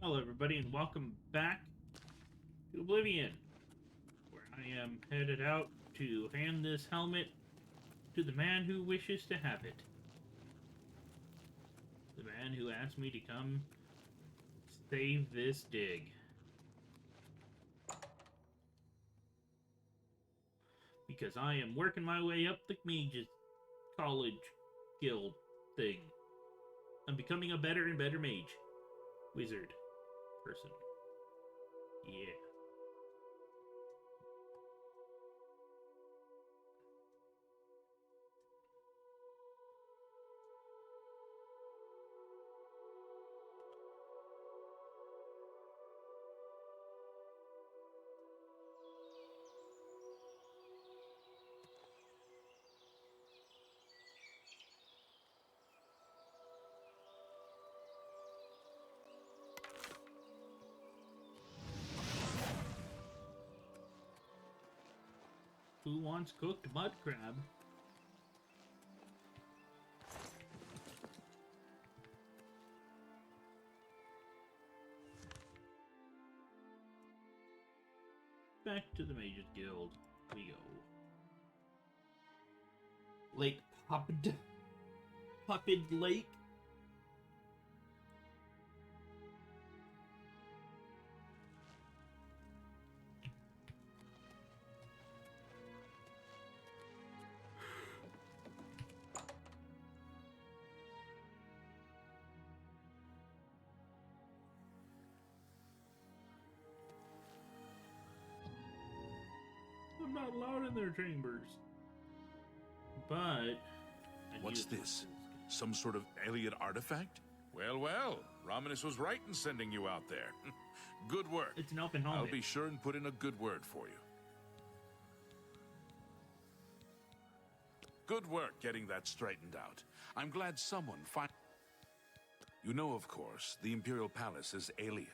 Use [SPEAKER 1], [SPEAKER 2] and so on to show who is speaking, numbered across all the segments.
[SPEAKER 1] Hello, everybody, and welcome back to Oblivion, where I am headed out to hand this helmet to the man who wishes to have it. The man who asked me to come save this dig. Because I am working my way up the mage's college guild thing. I'm becoming a better and better mage. Wizard. Person. Yeah. Who wants cooked mud crab? Back to the Mage's Guild we go. Lake Popped. Popped Lake. I'm not allowed in their chambers. But...
[SPEAKER 2] What's this? Some sort of alien artifact? Well, well, Romanus was right in sending you out there. Good work.
[SPEAKER 1] It's an open helmet.
[SPEAKER 2] I'll be sure and put in a good word for you. Good work getting that straightened out. I'm glad someone You know, of course, the Imperial Palace is alien.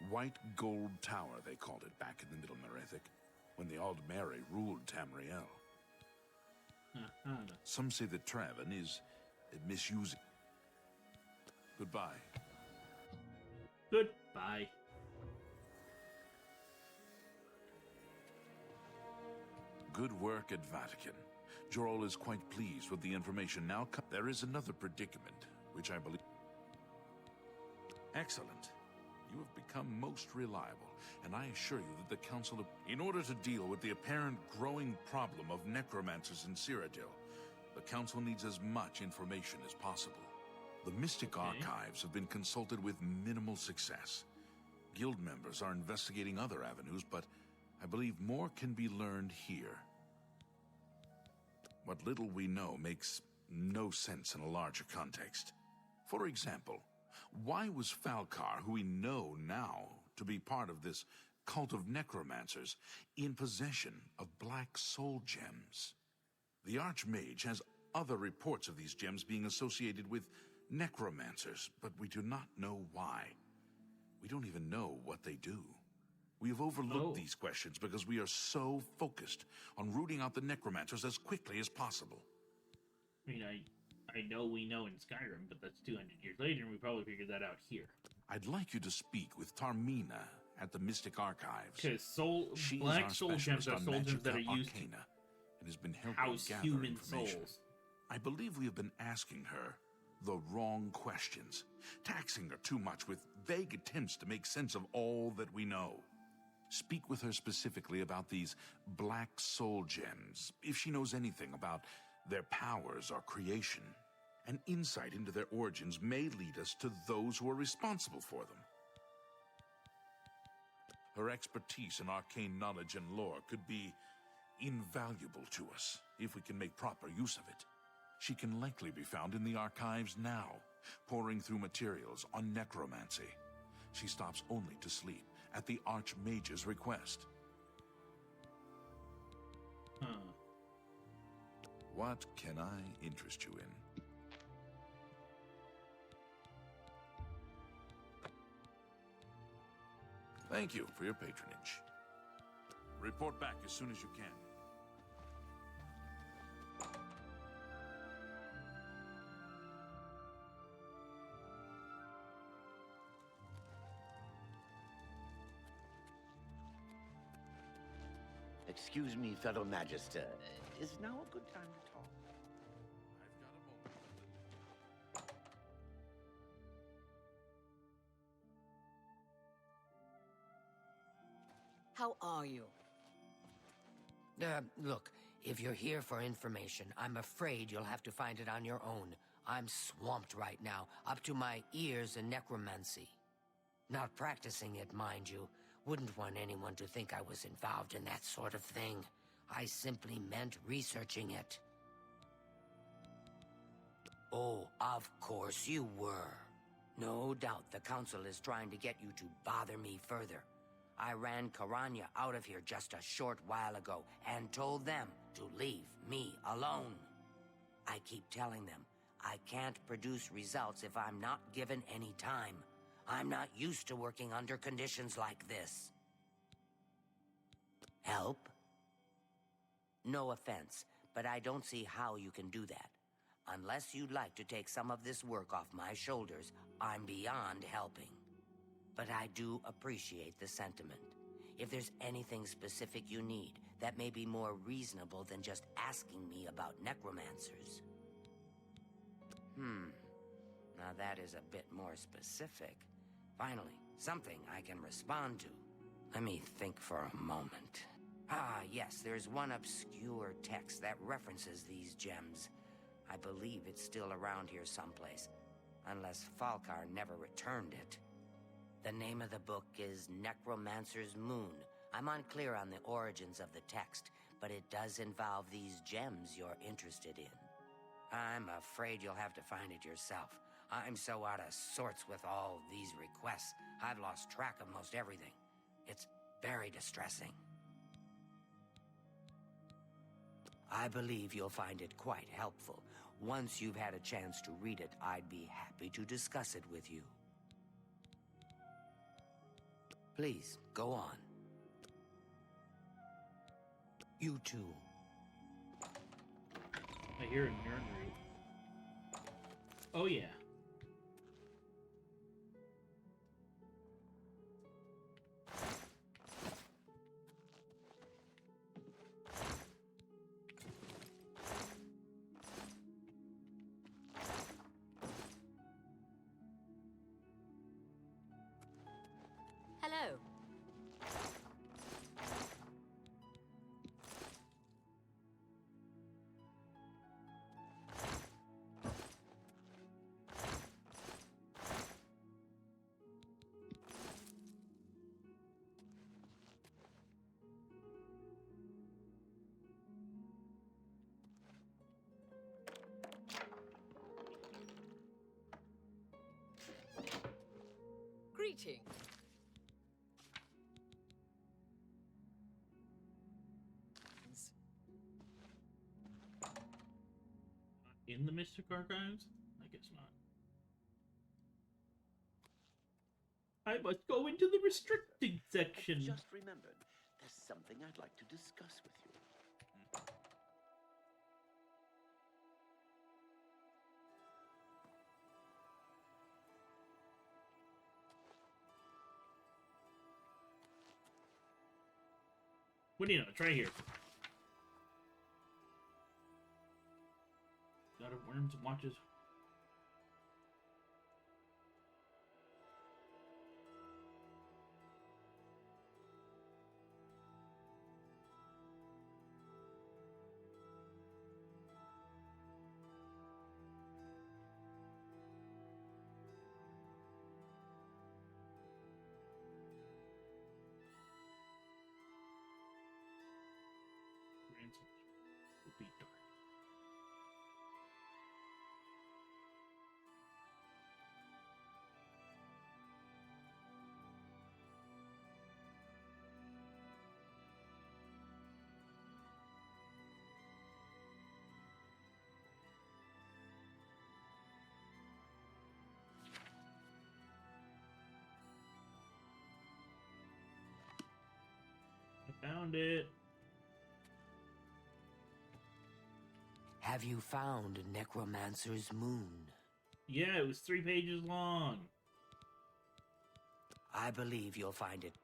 [SPEAKER 2] White Gold Tower, they called it back in the Middle Merethic, when the Aldmeri ruled Tamriel. Some say that Traven is misusing. Goodbye.
[SPEAKER 1] Goodbye.
[SPEAKER 2] Good work at Vatican. Jorol is quite pleased with the information now. There is another predicament, which I believe... Excellent. You have become most reliable, and I assure you that the Council of... In order to deal with the apparent growing problem of necromancers in Cyrodiil, the Council needs as much information as possible. The Mystic Archives have been consulted with minimal success. Guild members are investigating other avenues, but I believe more can be learned here. What little we know makes no sense in a larger context. For example, why was Falcar, who we know now to be part of this cult of necromancers, in possession of black soul gems? The Archmage has other reports of these gems being associated with necromancers, but we do not know why. We don't even know what they do. We have overlooked these questions because we are so focused on rooting out the necromancers as quickly as possible.
[SPEAKER 1] I mean, I know we know in Skyrim, but that's 200 years later, and we probably figured that out here.
[SPEAKER 2] I'd like you to speak with Tarmina at the Mystic Archives.
[SPEAKER 1] Because black soul gems are soul gems that are used to
[SPEAKER 2] and has been helping
[SPEAKER 1] house
[SPEAKER 2] gather
[SPEAKER 1] human
[SPEAKER 2] information.
[SPEAKER 1] souls.
[SPEAKER 2] I believe we have been asking her the wrong questions, taxing her too much with vague attempts to make sense of all that we know. Speak with her specifically about these black soul gems, if she knows anything about their powers or creation. An insight into their origins may lead us to those who are responsible for them. Her expertise in arcane knowledge and lore could be invaluable to us if we can make proper use of it. She can likely be found in the archives now, poring through materials on necromancy. She stops only to sleep at the Archmage's request. What can I interest you in? Thank you for your patronage. Report back as soon as you can.
[SPEAKER 3] Excuse me, fellow Magister. Is now a good time to talk?
[SPEAKER 2] I've got a moment.
[SPEAKER 4] How are you?
[SPEAKER 5] Look, if you're here for information, I'm afraid you'll have to find it on your own. I'm swamped right now, up to my ears in necromancy. Not practicing it, mind you. Wouldn't want anyone to think I was involved in that sort of thing. I simply meant researching it. Oh, of course you were. No doubt the Council is trying to get you to bother me further. I ran Karanya out of here just a short while ago and told them to leave me alone. I keep telling them I can't produce results if I'm not given any time. I'm not used to working under conditions like this. Help? No offense, but I don't see how you can do that. Unless you'd like to take some of this work off my shoulders, I'm beyond helping. But I do appreciate the sentiment. If there's anything specific you need, that may be more reasonable than just asking me about necromancers. Now that is a bit more specific. Finally, something I can respond to. Let me think for a moment. Ah, yes, there's one obscure text that references these gems. I believe it's still around here someplace, unless Falkar never returned it. The name of the book is Necromancer's Moon. I'm unclear on the origins of the text, but it does involve these gems you're interested in. I'm afraid you'll have to find it yourself. I'm so out of sorts with all these requests, I've lost track of most everything. It's very distressing. I believe you'll find it quite helpful. Once you've had a chance to read it, I'd be happy to discuss it with you. Please, go on. You too.
[SPEAKER 1] I hear a nerd root. Oh yeah.
[SPEAKER 4] Hello. Greetings.
[SPEAKER 1] In the Mystic Archives? I guess not. I must go into the restricted section.
[SPEAKER 3] I've just remembered, there's something I'd like to discuss with you.
[SPEAKER 1] What do you know? Try here. God of Worms watches. Will be dark. I found it.
[SPEAKER 5] Have you found Necromancer's Moon?
[SPEAKER 1] Yeah, it was 3 pages long.
[SPEAKER 5] I believe you'll find it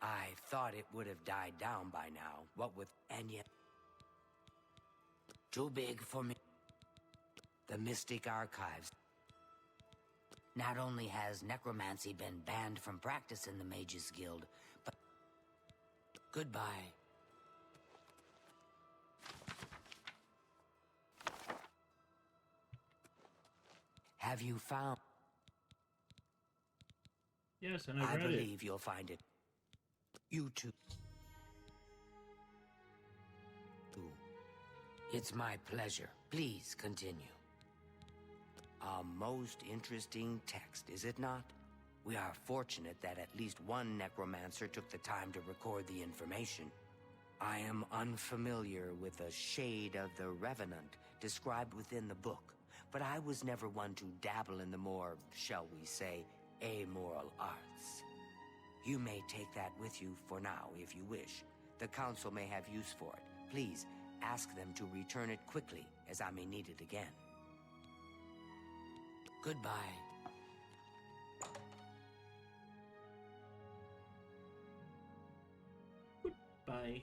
[SPEAKER 5] I thought it would have died down by now. What with... And yet... Too big for me. The Mystic Archives. Not only has necromancy been banned from practice in the Mages Guild, but... Goodbye. Have you found...
[SPEAKER 1] Yes, and I
[SPEAKER 5] I
[SPEAKER 1] read it.
[SPEAKER 5] believe you'll find it. You too. It's my pleasure. Please continue. A most interesting text, is it not? We are fortunate that at least one necromancer took the time to record the information. I am unfamiliar with the shade of the Revenant described within the book, but I was never one to dabble in the more, shall we say, amoral arts. You may take that with you for now, if you wish. The Council may have use for it. Please, ask them to return it quickly, as I may need it again. Goodbye.
[SPEAKER 1] Bye.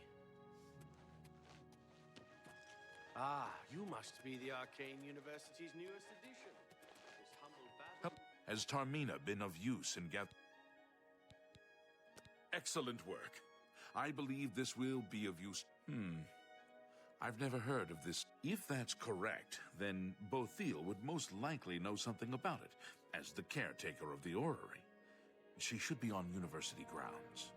[SPEAKER 6] Ah, you must be the Arcane University's newest edition. This humble battle...
[SPEAKER 2] Has Tamriel been of use in gathering? Excellent work. I believe this will be of use. I've never heard of this. If that's correct, then Bothil would most likely know something about it, as the caretaker of the orrery. She should be on university grounds.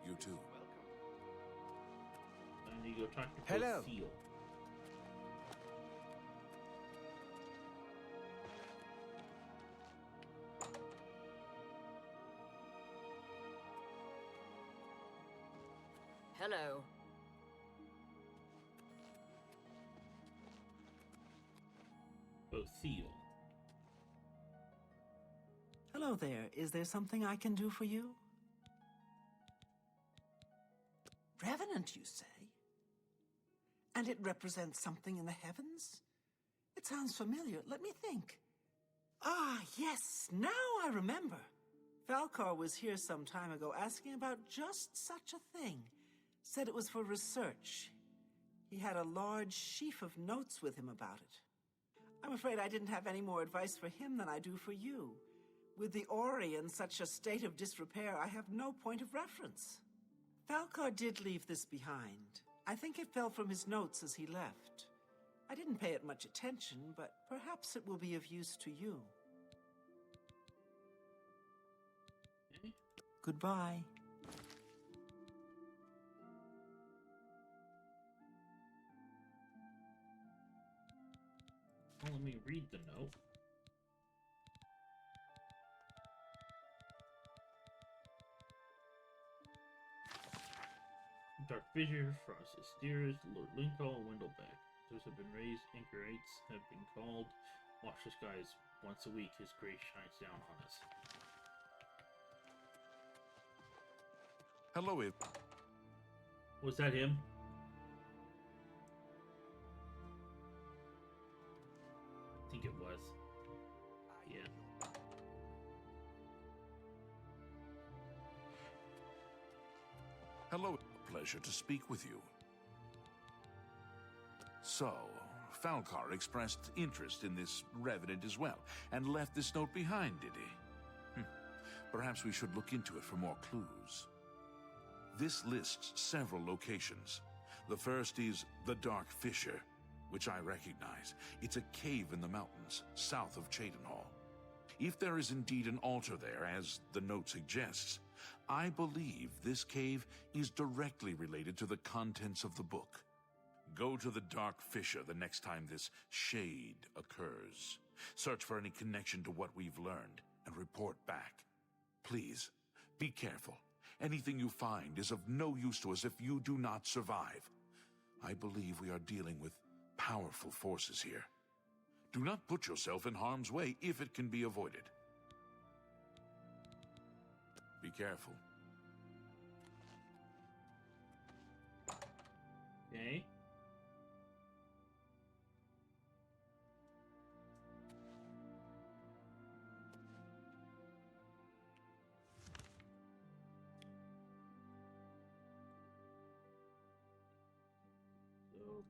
[SPEAKER 2] You too.
[SPEAKER 1] I need to go talk to
[SPEAKER 7] Hello.
[SPEAKER 1] Seal.
[SPEAKER 4] Hello.
[SPEAKER 1] Seal.
[SPEAKER 7] Hello there. Is there something I can do for you? Revenant, you say? And it represents something in the heavens? It sounds familiar. Let me think. Ah, yes. Now I remember. Falcar was here some time ago asking about just such a thing. Said it was for research. He had a large sheaf of notes with him about it. I'm afraid I didn't have any more advice for him than I do for you. With the Ori in such a state of disrepair, I have no point of reference. Falcar did leave this behind. I think it fell from his notes as he left. I didn't pay it much attention, but perhaps it will be of use to you.
[SPEAKER 1] Okay.
[SPEAKER 7] Goodbye.
[SPEAKER 1] Well, let me read the note. Dark Fissure, Frosted Steers, Lord Linkall, Wendleback. Those have been raised, anchorites have been called. Watch the skies. Once a week, his grace shines down on us.
[SPEAKER 2] Hello,
[SPEAKER 1] Was that him? I think it was. Yeah.
[SPEAKER 2] Hello. Pleasure to speak with you. So, Falcar expressed interest in this revenant as well, and left this note behind, did he? Perhaps we should look into it for more clues. This lists several locations. The first is the Dark Fissure, which I recognize. It's a cave in the mountains, south of Cheydinhall. If there is indeed an altar there, as the note suggests, I believe this cave is directly related to the contents of the book. Go to the Dark Fissure the next time this shade occurs. Search for any connection to what we've learned and report back. Please, be careful. Anything you find is of no use to us if you do not survive. I believe we are dealing with powerful forces here. Do not put yourself in harm's way if it can be avoided. Be careful.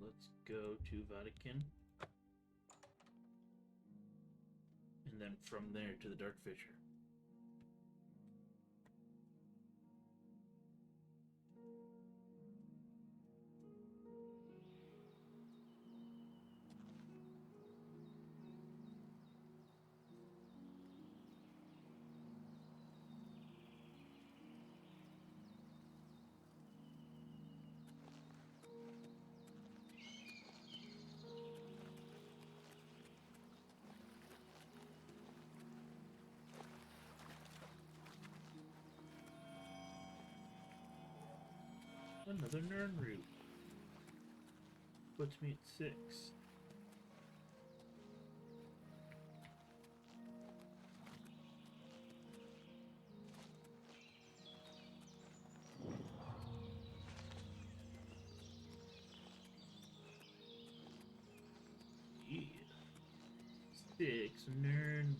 [SPEAKER 1] let's go to Vatican. And then from there to the Dark Fissure. Another Nern route. Puts me at 6. Yeah. 6 Nern.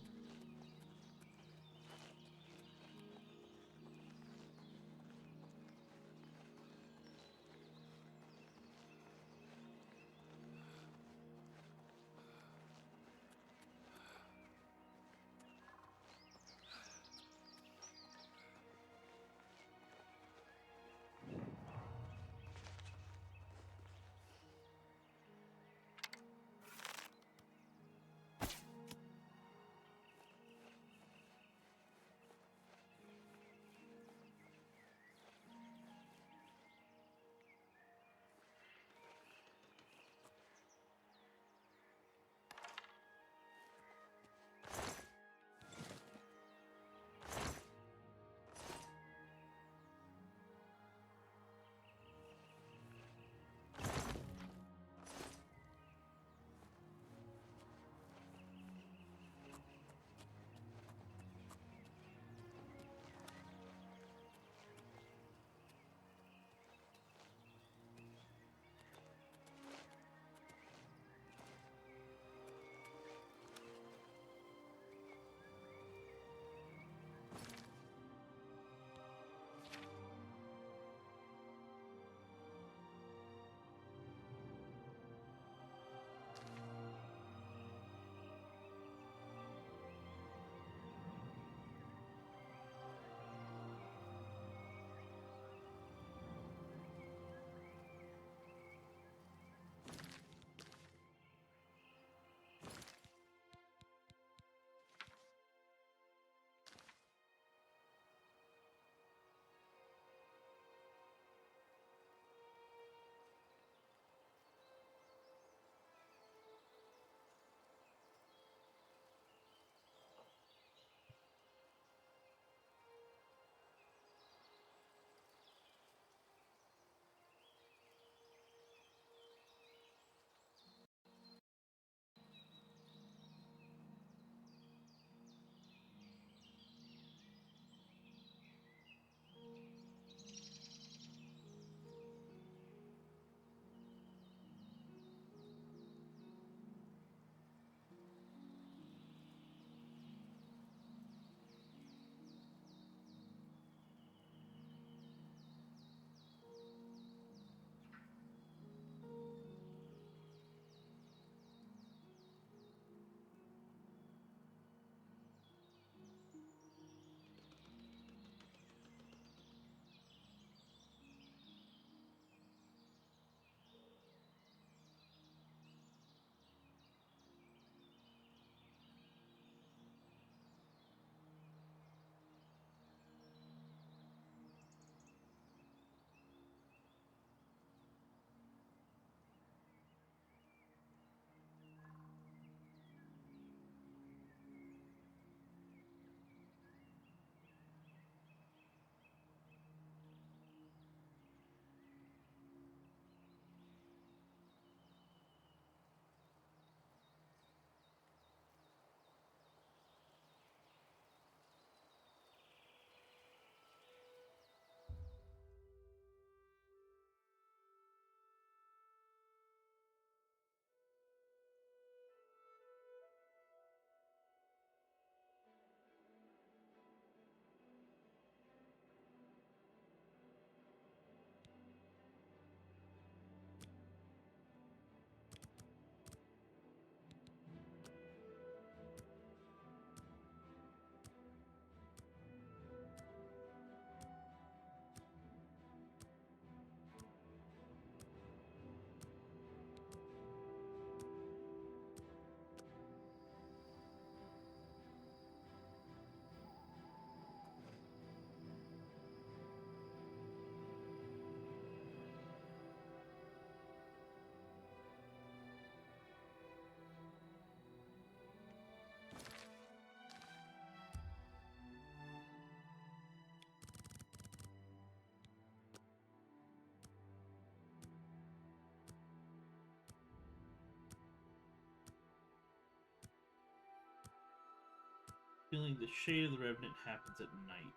[SPEAKER 1] Feeling the shade of the Revenant happens at night.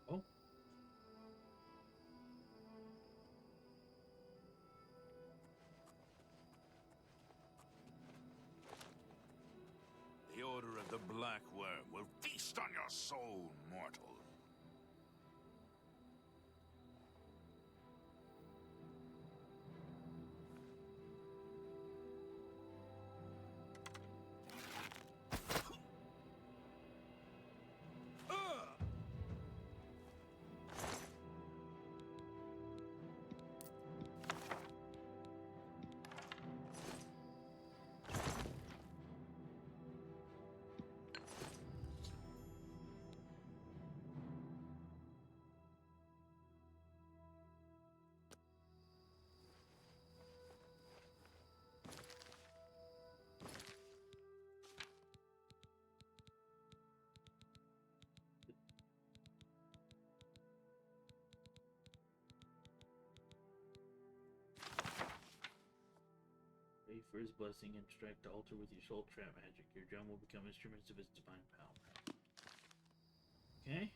[SPEAKER 1] Oh.
[SPEAKER 2] The Order of the Black Worm will feast on your soul, mortal.
[SPEAKER 1] Pray for his blessing and strike the altar with your soul trap magic. Your drum will become instruments of his divine power. Okay.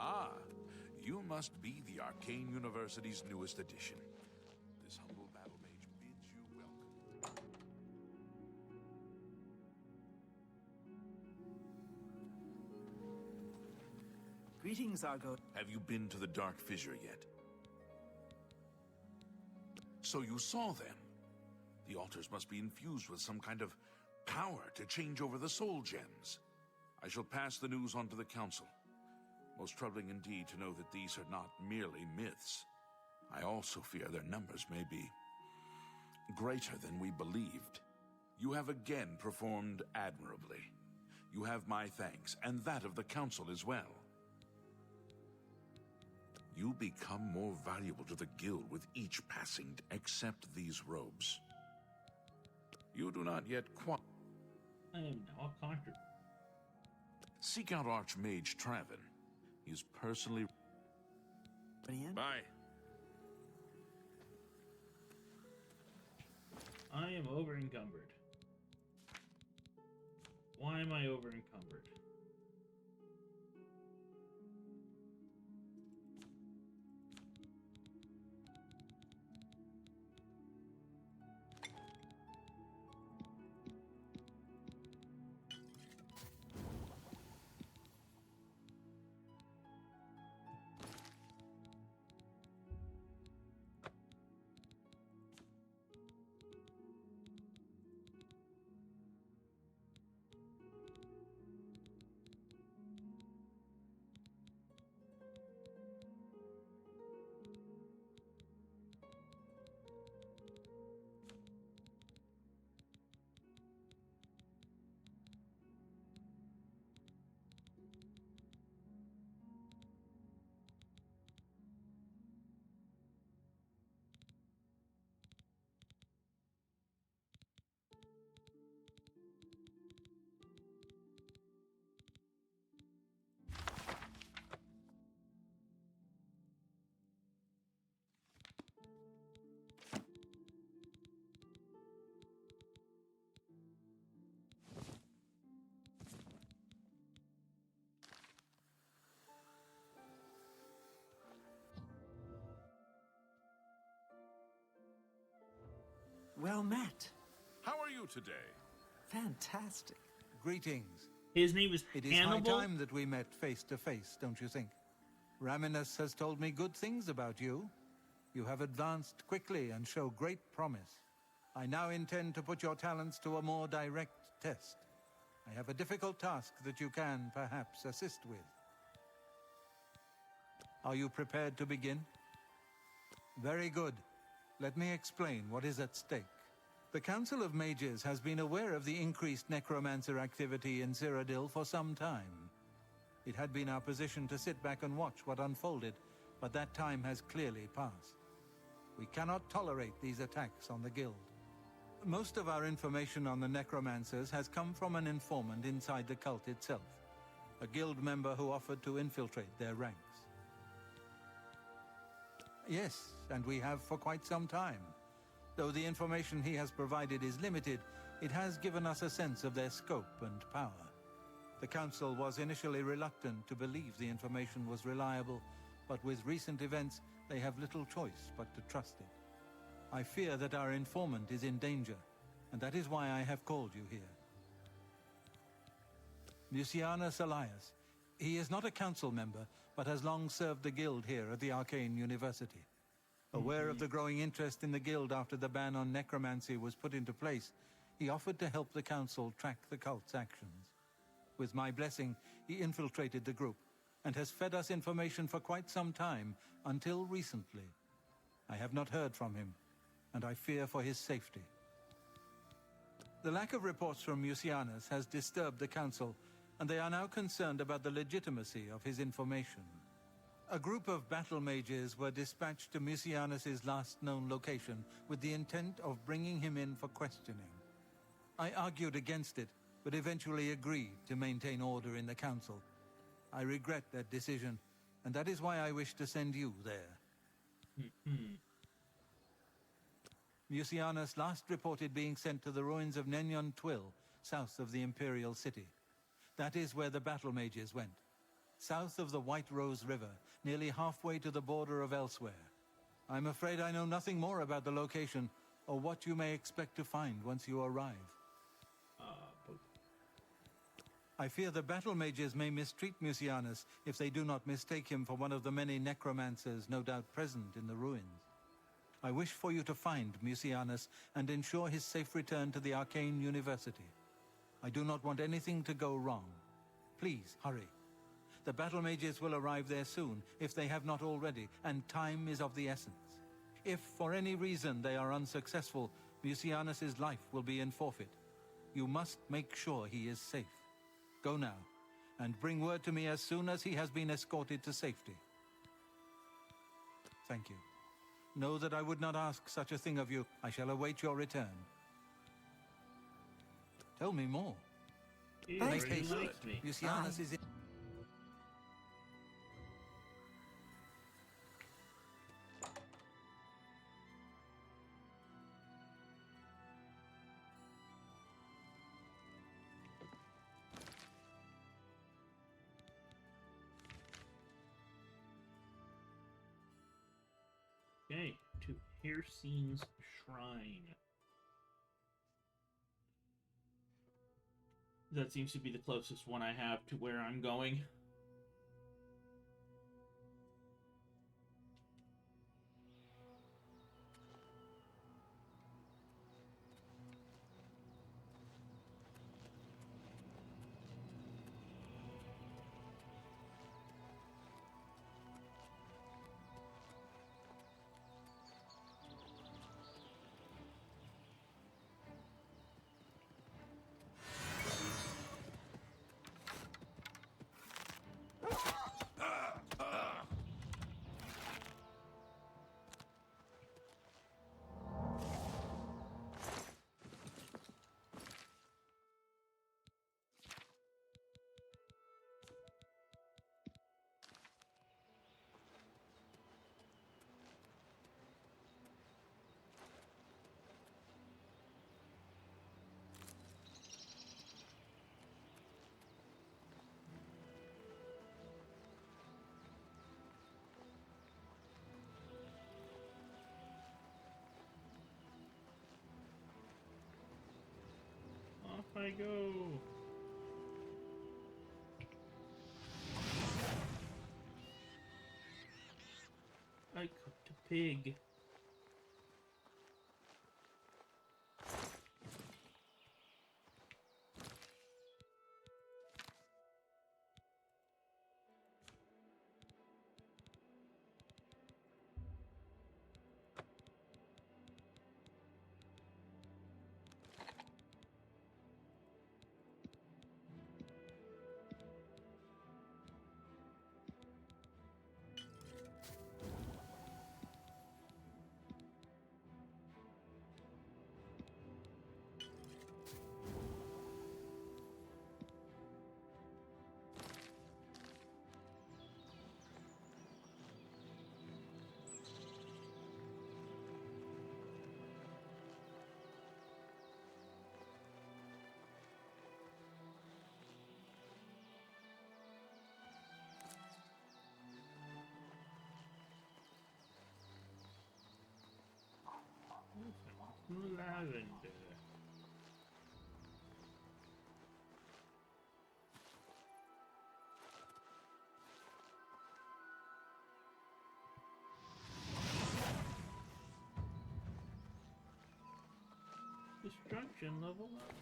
[SPEAKER 2] Ah, you must be the Arcane University's newest addition. This humble battle mage bids you welcome.
[SPEAKER 7] Greetings, Argo.
[SPEAKER 2] Have you been to the Dark Fissure yet? So you saw them. The altars must be infused with some kind of power to change over the soul gems. I shall pass the news on to the Council. Most troubling indeed to know that these are not merely myths. I also fear their numbers may be greater than we believed. You have again performed admirably. You have my thanks, and that of the Council as well. You become more valuable to the Guild with each passing day. Accept these robes. You do not yet quite...
[SPEAKER 1] I am now a conqueror.
[SPEAKER 2] Seek out Archmage Traven. He is personally... Bye.
[SPEAKER 1] I am over encumbered. Why am I over encumbered?
[SPEAKER 7] well met.
[SPEAKER 2] How are you today?
[SPEAKER 7] Fantastic.
[SPEAKER 8] Greetings.
[SPEAKER 1] His name is
[SPEAKER 8] It is
[SPEAKER 1] Hannibal.
[SPEAKER 8] high time that we met face to face, don't you think? Raminus has told me good things about you. You have advanced quickly and show great promise. I now intend to put your talents to a more direct test. I have a difficult task that you can, perhaps, assist with. Are you prepared to begin? Very good. Let me explain what is at stake. The Council of Mages has been aware of the increased necromancer activity in Cyrodiil for some time. It had been our position to sit back and watch what unfolded, but that time has clearly passed. We cannot tolerate these attacks on the Guild. Most of our information on the necromancers has come from an informant inside the cult itself, a Guild member who offered to infiltrate their ranks. Yes, and we have for quite some time. Though the information he has provided is limited, it has given us a sense of their scope and power. The Council was initially reluctant to believe the information was reliable, but with recent events, they have little choice but to trust it. I fear that our informant is in danger, and that is why I have called you here. Mucianus Elias. He is not a council member, but has long served the Guild here at the Arcane University. Aware of the growing interest in the Guild after the ban on necromancy was put into place, he offered to help the Council track the cult's actions. With my blessing, he infiltrated the group, and has fed us information for quite some time, until recently. I have not heard from him, and I fear for his safety. The lack of reports from Mucianus has disturbed the Council, and they are now concerned about the legitimacy of his information. A group of battle mages were dispatched to Mucianus's last known location with the intent of bringing him in for questioning. I argued against it, but eventually agreed to maintain order in the Council. I regret that decision, and that is why I wish to send you there. Mucianus last reported being sent to the ruins of Nenyon Twill, south of the Imperial City. That is where the battle mages went. South of the White Rose River, nearly halfway to the border of elsewhere. I'm afraid I know nothing more about the location, or what you may expect to find once you arrive. I fear the battle mages may mistreat Mucianus if they do not mistake him for one of the many necromancers no doubt present in the ruins. I wish for you to find Mucianus and ensure his safe return to the Arcane University. I do not want anything to go wrong. Please, hurry. The battle mages will arrive there soon, if they have not already, and time is of the essence. If, for any reason, they are unsuccessful, Mucianus's life will be in forfeit. You must make sure he is safe. Go now, and bring word to me as soon as he has been escorted to safety. Thank you. Know that I would not ask such a thing of you. I shall await your return. Tell me more.
[SPEAKER 1] He
[SPEAKER 8] Make
[SPEAKER 1] already
[SPEAKER 8] haste.
[SPEAKER 1] likes me.
[SPEAKER 8] Mucianus is in...
[SPEAKER 1] Okay, to Hircine's Shrine. That seems to be the closest one I have to where I'm going. I go. I cooked a pig. Lavender. Destruction level up.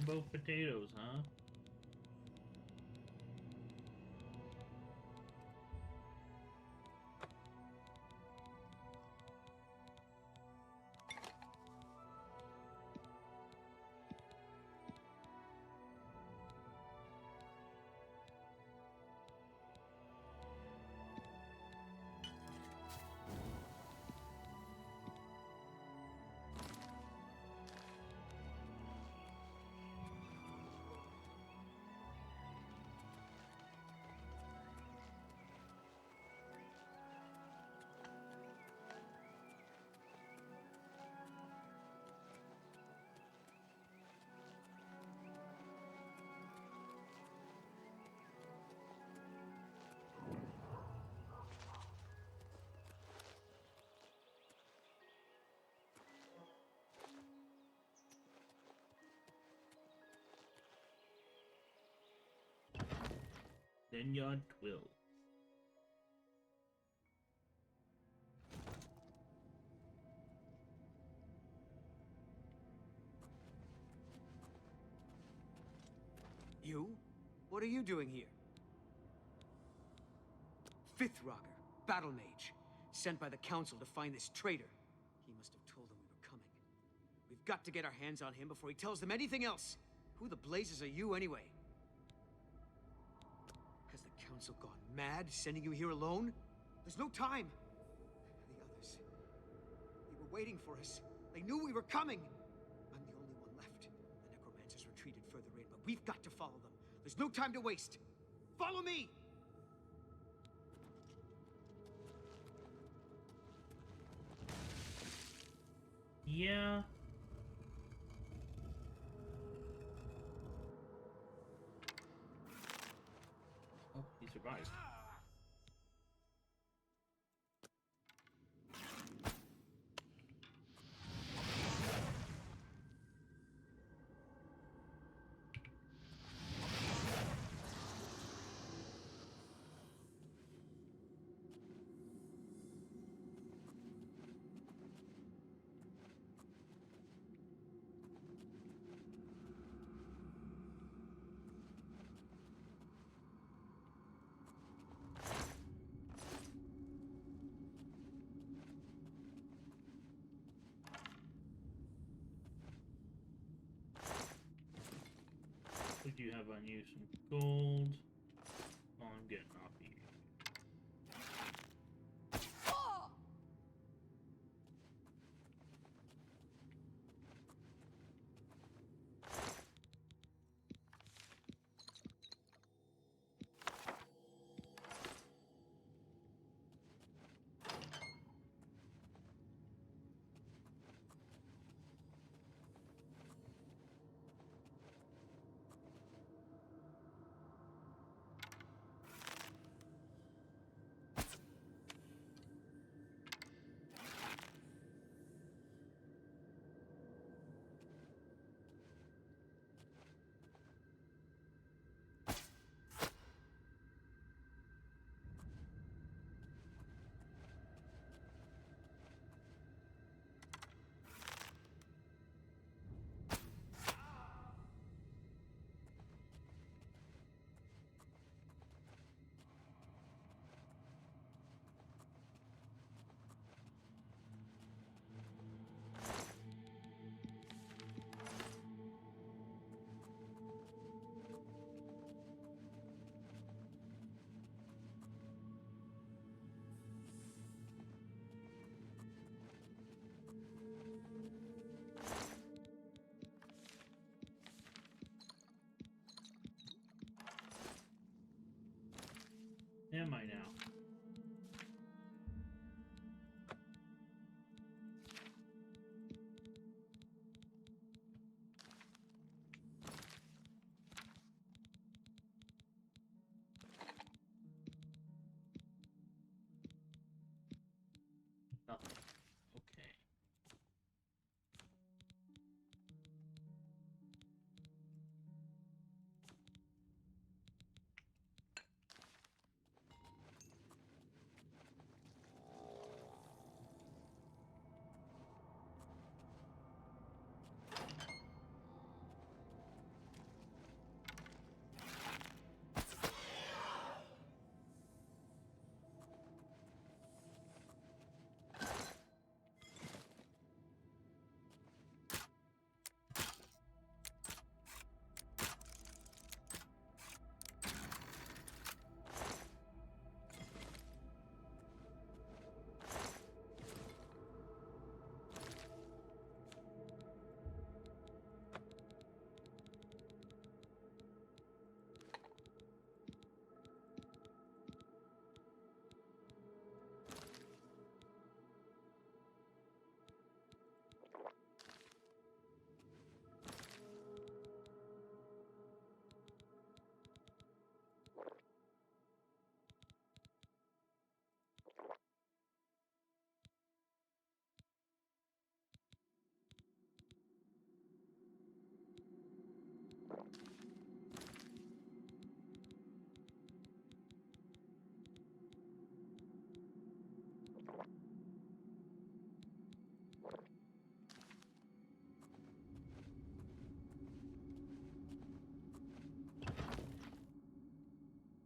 [SPEAKER 1] Jumbo potatoes, huh? Then your twill.
[SPEAKER 9] You? What are you doing here? Fifth Rocker, Battle Mage, sent by the Council to find this traitor. He must have told them we were coming. We've got to get our hands on him before he tells them anything else. Who the blazes are you, anyway? Has the Council gone mad, sending you here alone? There's no time! The others... they were waiting for us. They knew we were coming! I'm the only one left. The Necromancers retreated further in, but we've got to follow them. There's no time to waste. Follow me!
[SPEAKER 1] Yeah. Oh, he survived. What do you have on you? Some gold. Oh, I'm getting off you.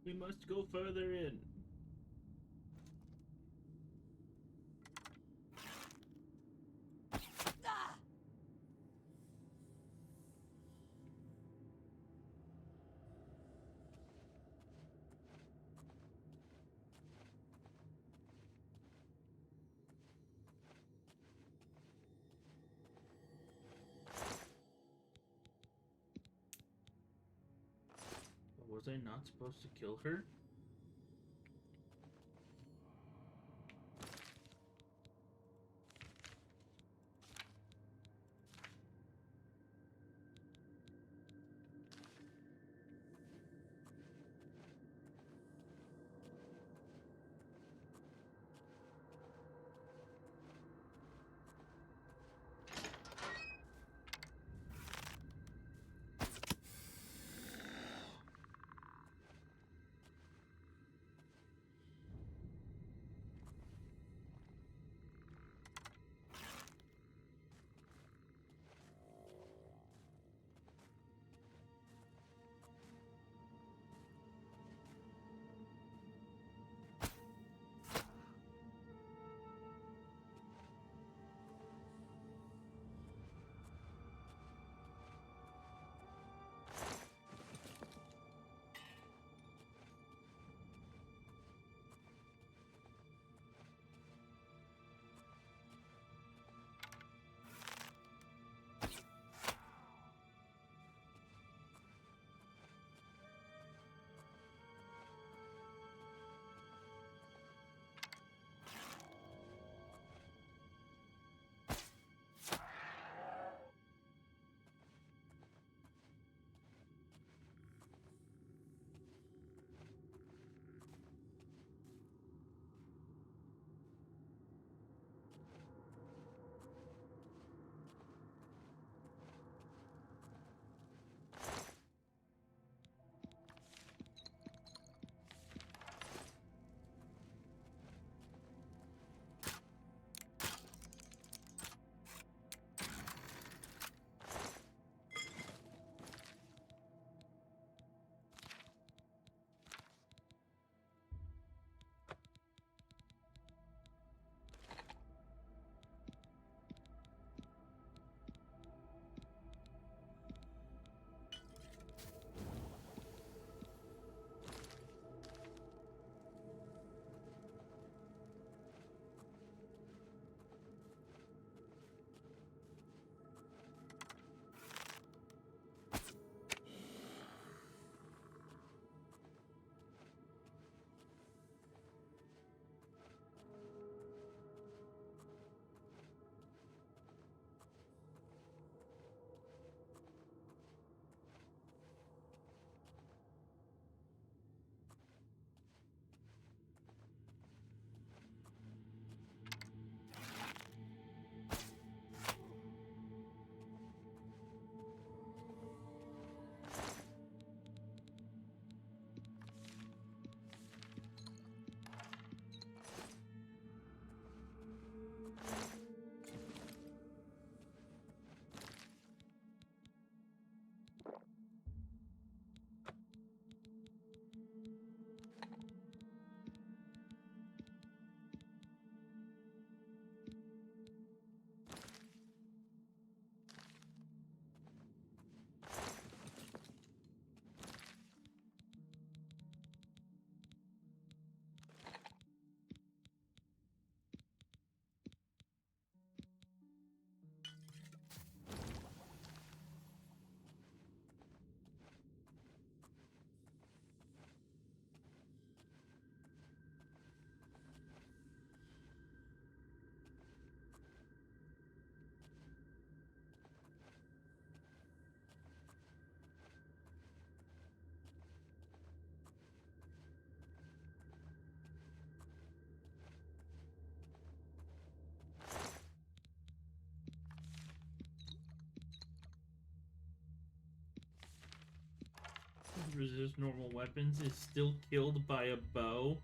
[SPEAKER 1] We must go further in. Was I not supposed to kill her? resist normal weapons is still killed by a bow.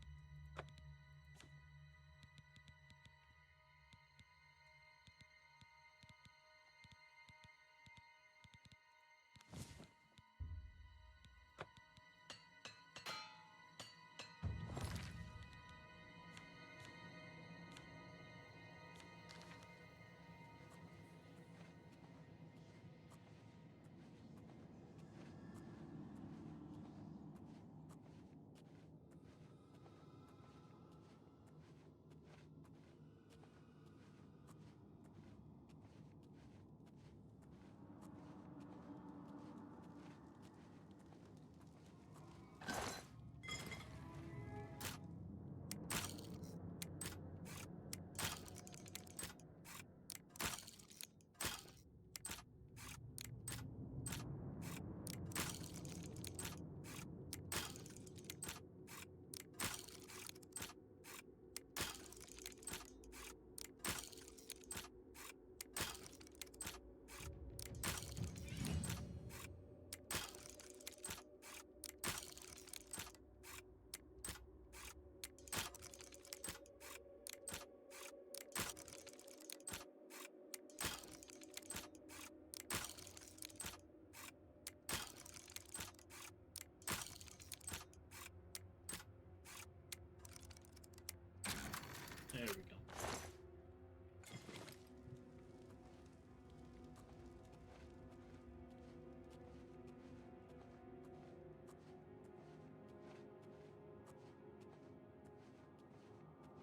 [SPEAKER 1] There we go.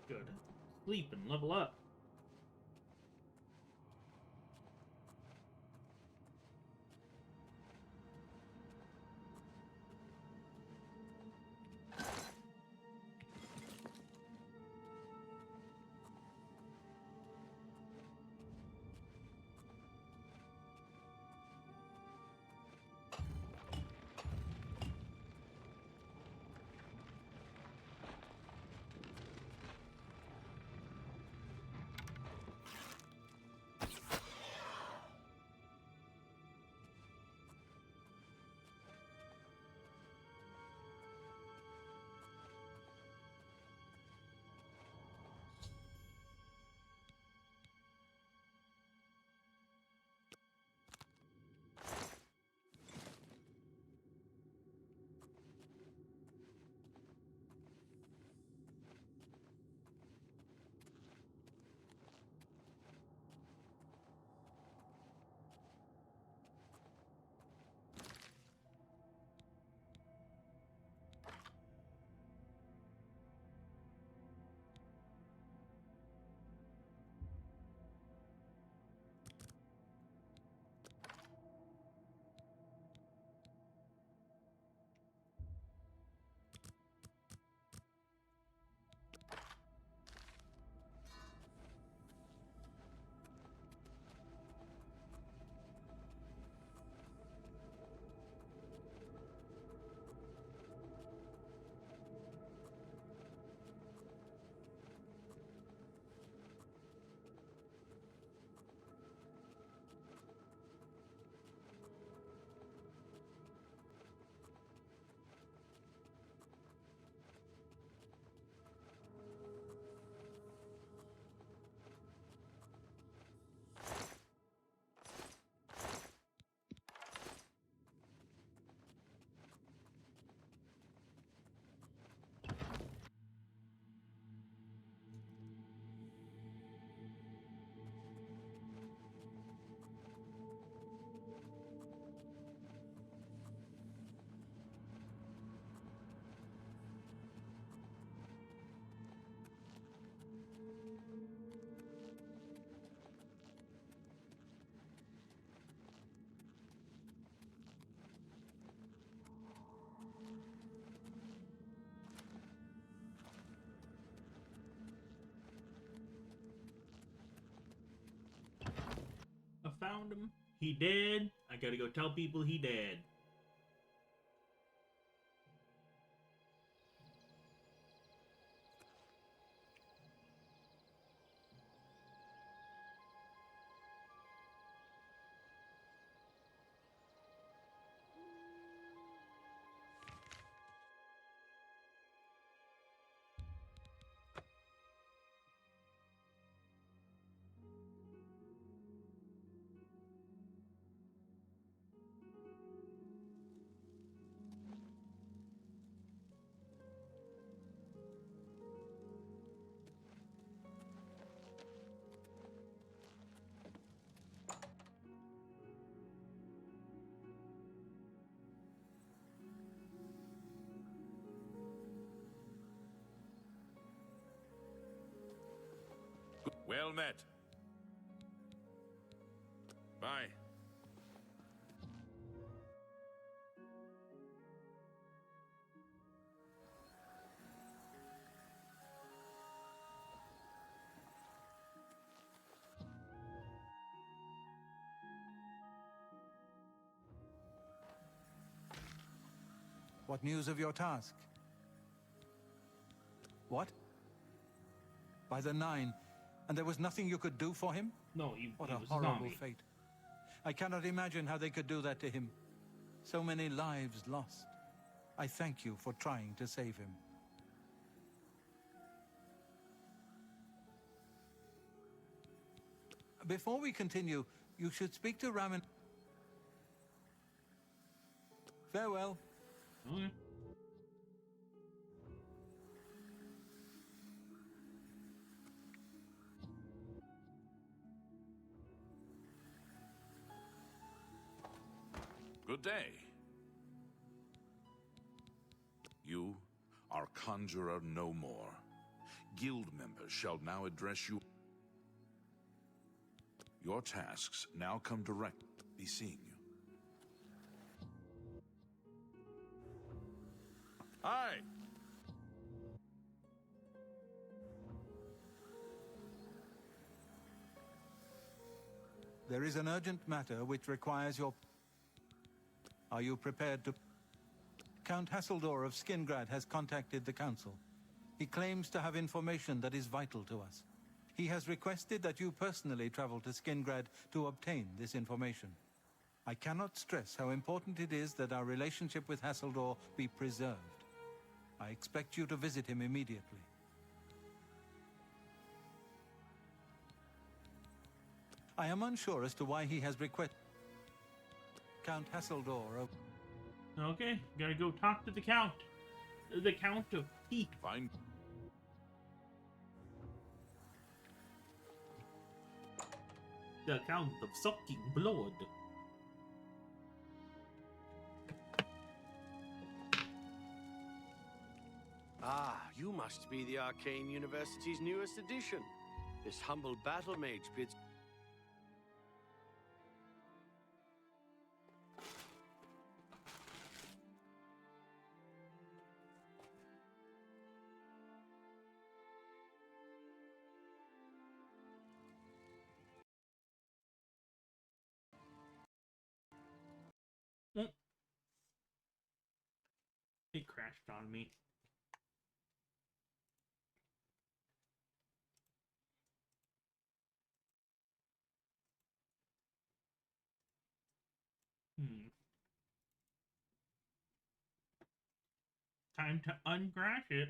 [SPEAKER 1] Good. Sleep and level up. I found him. He dead. I gotta go tell people he dead.
[SPEAKER 2] Well met. Bye.
[SPEAKER 8] What news of your task? What? By the Nine, and there was nothing you could do for him?
[SPEAKER 1] No,
[SPEAKER 8] What
[SPEAKER 1] he
[SPEAKER 8] a
[SPEAKER 1] was
[SPEAKER 8] horrible
[SPEAKER 1] zombie.
[SPEAKER 8] fate. I cannot imagine how they could do that to him. So many lives lost. I thank you for trying to save him. Before we continue, you should speak to Raman. Farewell.
[SPEAKER 1] Okay.
[SPEAKER 2] Good day. You are conjurer no more. Guild members shall now address you. Your tasks now come direct. Be seeing you. Hi.
[SPEAKER 8] There is an urgent matter which requires your... Are you prepared to... Count Hasseldor of Skingrad has contacted the Council. He claims to have information that is vital to us. He has requested that you personally travel to Skingrad to obtain this information. I cannot stress how important it is that our relationship with Hasseldor be preserved. I expect you to visit him immediately. I am unsure as to why he has requested... Count Hasseldor of...
[SPEAKER 1] Okay, gotta go talk to the Count. The Count of Heat.
[SPEAKER 2] Fine.
[SPEAKER 1] The Count of Sucking Blood.
[SPEAKER 6] Ah, you must be the Arcane University's newest addition. This humble battle mage bids...
[SPEAKER 1] It crashed on me. Time to uncrash it.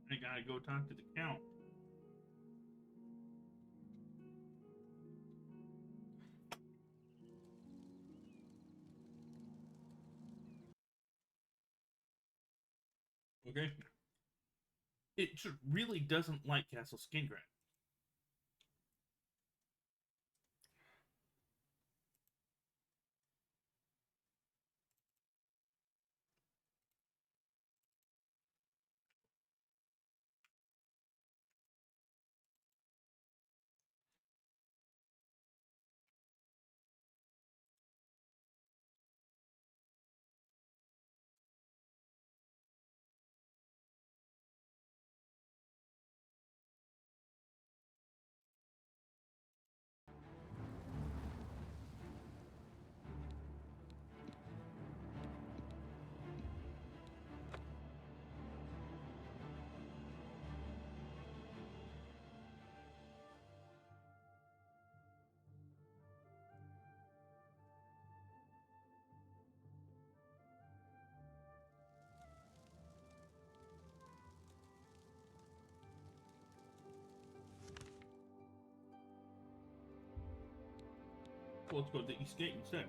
[SPEAKER 1] I gotta go talk to the Count. Okay. It really doesn't like Castle Skingrad. let's go to the East Gate instead.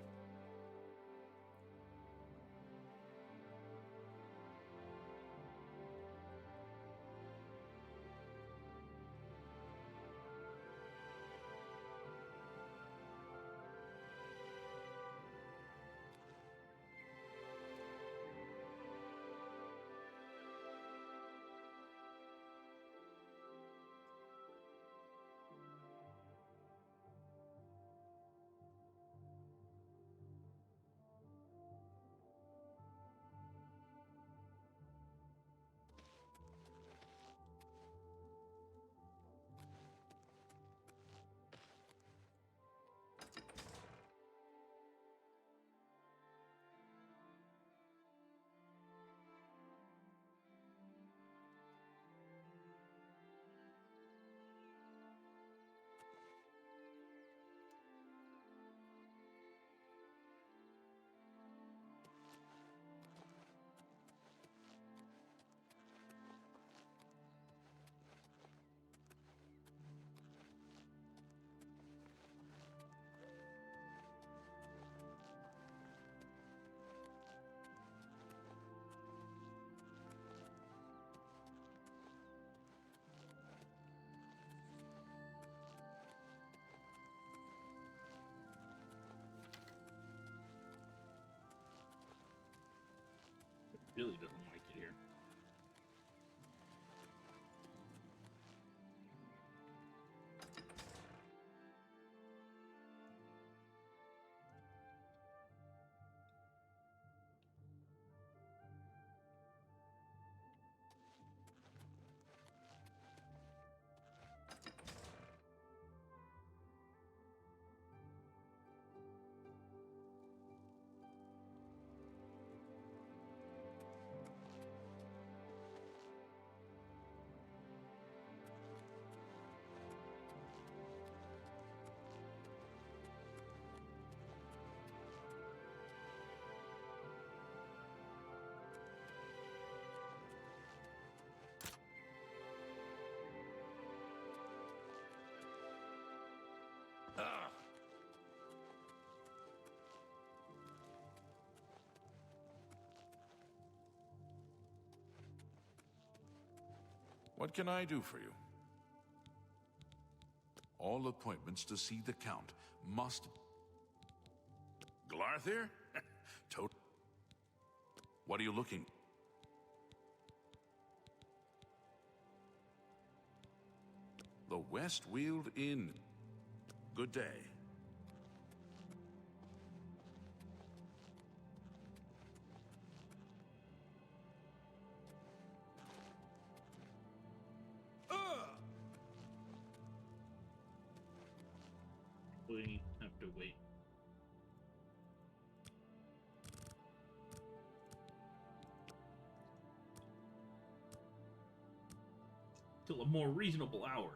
[SPEAKER 1] Really doesn't like it here.
[SPEAKER 2] What can I do for you? All appointments to see the Count must... Glarthir? What are you looking... The Westweald Inn. Good day.
[SPEAKER 1] We have to wait. Till a more reasonable hour.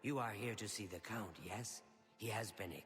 [SPEAKER 5] You are here to see the Count, yes? He has been a...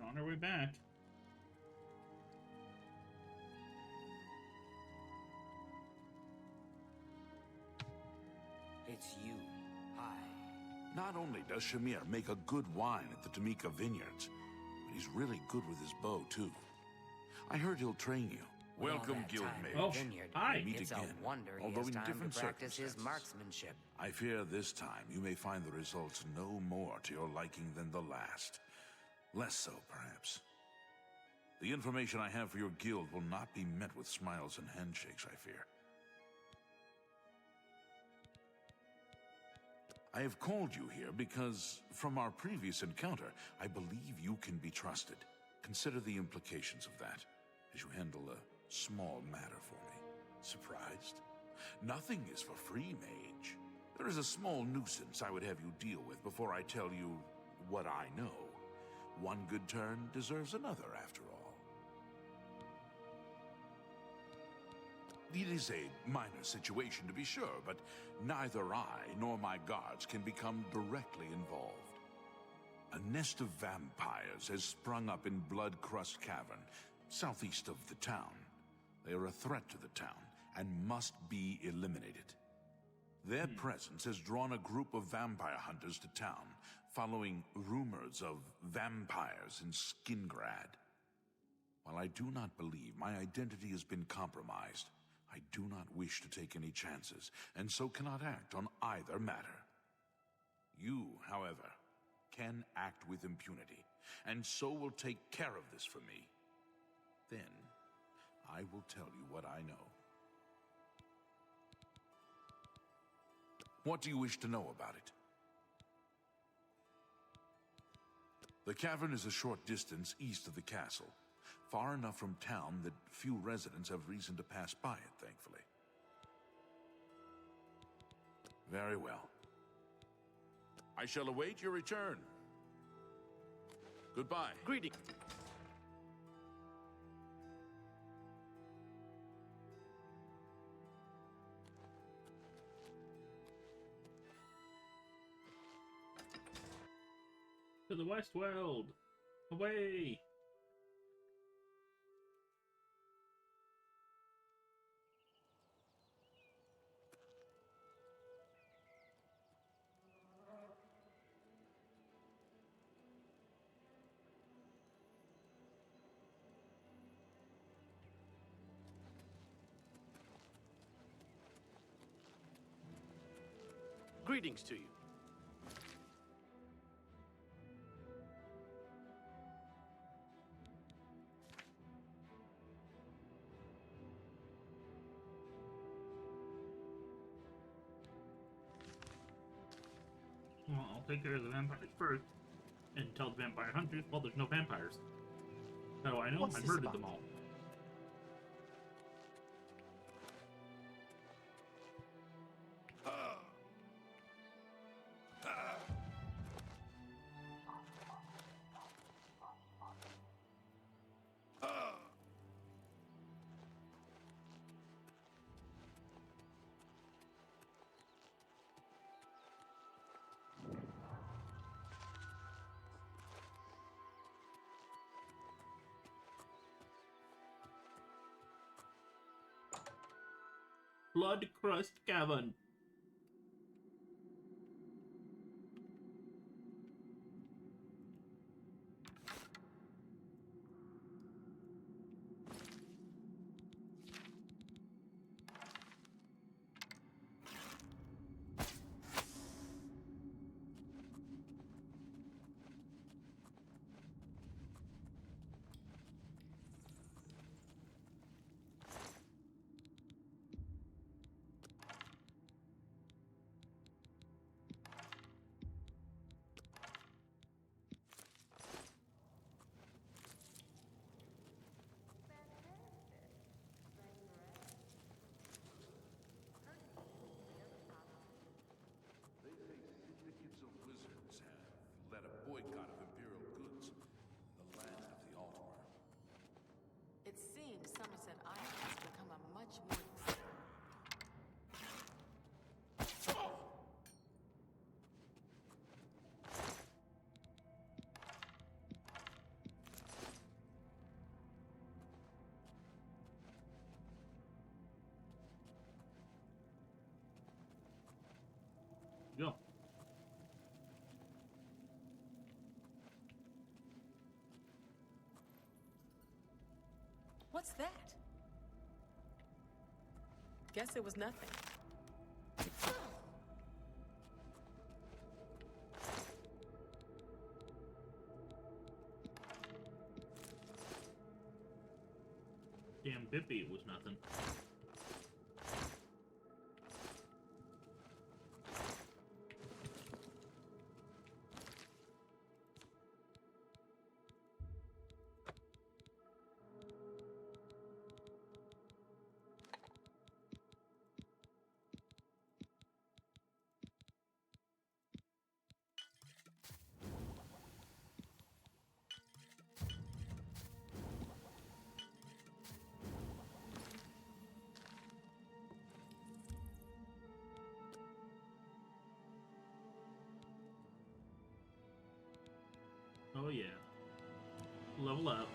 [SPEAKER 1] We're on our way back.
[SPEAKER 5] It's you. Hi.
[SPEAKER 2] Not only does Shamir make a good wine at the Tamika Vineyards, but he's really good with his bow, too. I heard he'll train you.
[SPEAKER 5] With all
[SPEAKER 2] Welcome,
[SPEAKER 5] that
[SPEAKER 2] Guild
[SPEAKER 5] time
[SPEAKER 2] Mage.
[SPEAKER 5] in
[SPEAKER 1] Oh,
[SPEAKER 5] Vineyard,
[SPEAKER 1] hi.
[SPEAKER 2] Meet
[SPEAKER 5] it's
[SPEAKER 2] again,
[SPEAKER 5] a wonder he
[SPEAKER 2] although
[SPEAKER 5] has
[SPEAKER 2] in
[SPEAKER 5] time
[SPEAKER 2] different
[SPEAKER 5] to practice his
[SPEAKER 2] circumstances.
[SPEAKER 5] marksmanship.
[SPEAKER 2] I fear this time you may find the results no more to your liking than the last. Less so, perhaps. The information I have for your guild will not be met with smiles and handshakes, I fear. I have called you here because, from our previous encounter, I believe you can be trusted. Consider the implications of that, as you handle a small matter for me. Surprised? Nothing is for free, mage. There is a small nuisance I would have you deal with before I tell you what I know. One good turn deserves another, after all. It is a minor situation, to be sure, but neither I nor my guards can become directly involved. A nest of vampires has sprung up in Blood-Crust Cavern, southeast of the town. They are a threat to the town and must be eliminated. Their presence has drawn a group of vampire hunters to town, following rumors of vampires in Skingrad. While I do not believe my identity has been compromised, I do not wish to take any chances, and so cannot act on either matter. You, however, can act with impunity, and so will take care of this for me. Then, I will tell you what I know. What do you wish to know about it? The cavern is a short distance east of the castle, far enough from town that few residents have reason to pass by it, thankfully. Very well. I shall await your return. Goodbye.
[SPEAKER 6] Greeting.
[SPEAKER 1] To the Westworld! Away!
[SPEAKER 6] Greetings to you.
[SPEAKER 1] Well, I'll take care of the vampires first, and tell the vampire hunters, well, there's no vampires. How do I know?
[SPEAKER 7] What's
[SPEAKER 1] I
[SPEAKER 7] this
[SPEAKER 1] murdered
[SPEAKER 7] about?
[SPEAKER 1] them all. Blood-Crust Cavern. Go.
[SPEAKER 10] What's that? Guess it was nothing.
[SPEAKER 1] Damn Bippy, it was nothing. Oh yeah. Level up.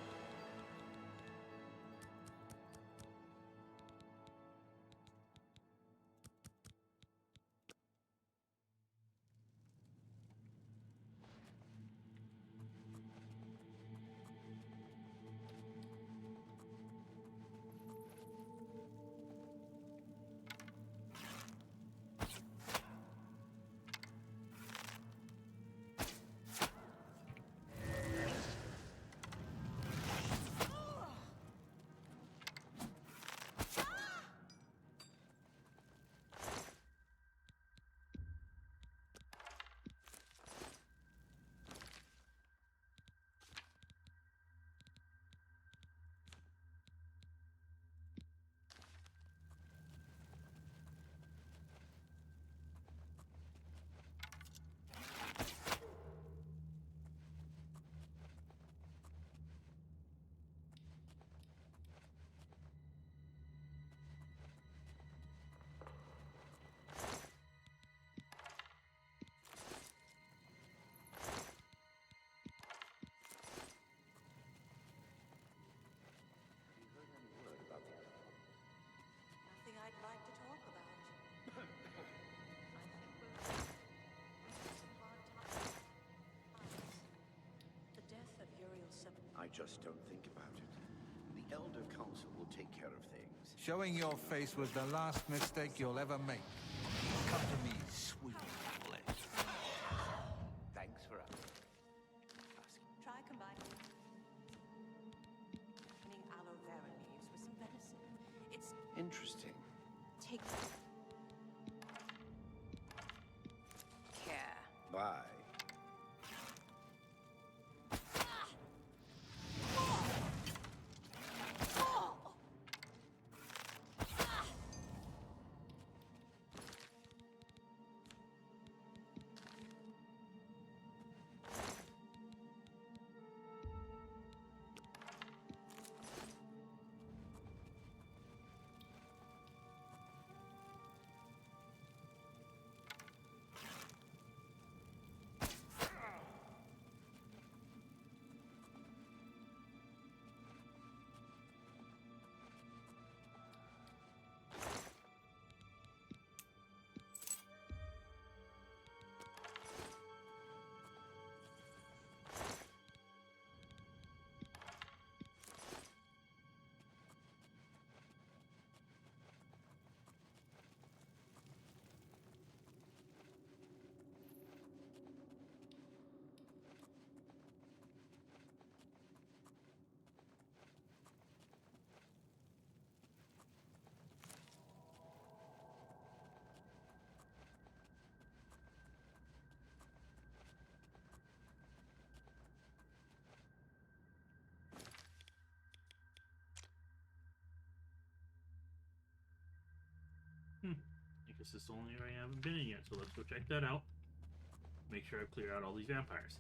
[SPEAKER 4] Nothing I'd like to talk about. The death of Uriel Seven.
[SPEAKER 3] I just don't think about it. The Elder Council will take care of things.
[SPEAKER 8] Showing your face was the last mistake you'll ever make. Come to me, sweet flesh.
[SPEAKER 3] Thanks for asking.
[SPEAKER 4] Try combining aloe vera leaves with some venison. It's
[SPEAKER 3] Interesting.
[SPEAKER 4] take care.
[SPEAKER 3] Bye.
[SPEAKER 1] I guess it's the only area I haven't been in yet, so let's go check that out. Make sure I clear out all these vampires.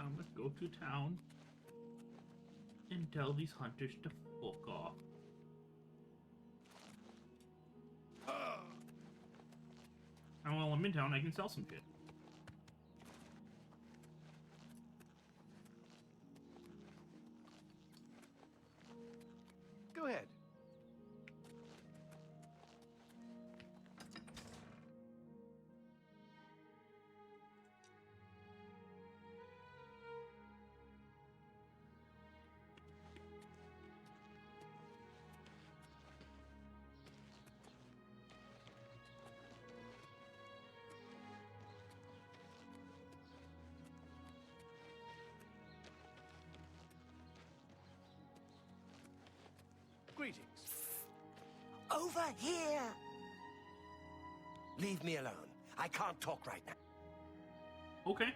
[SPEAKER 1] town. Let's go to town and tell these hunters to fuck off. And while I'm in town, I can sell some shit.
[SPEAKER 6] Go ahead. Greetings.
[SPEAKER 3] Over here! Leave me alone. I can't talk right now.
[SPEAKER 1] Okay.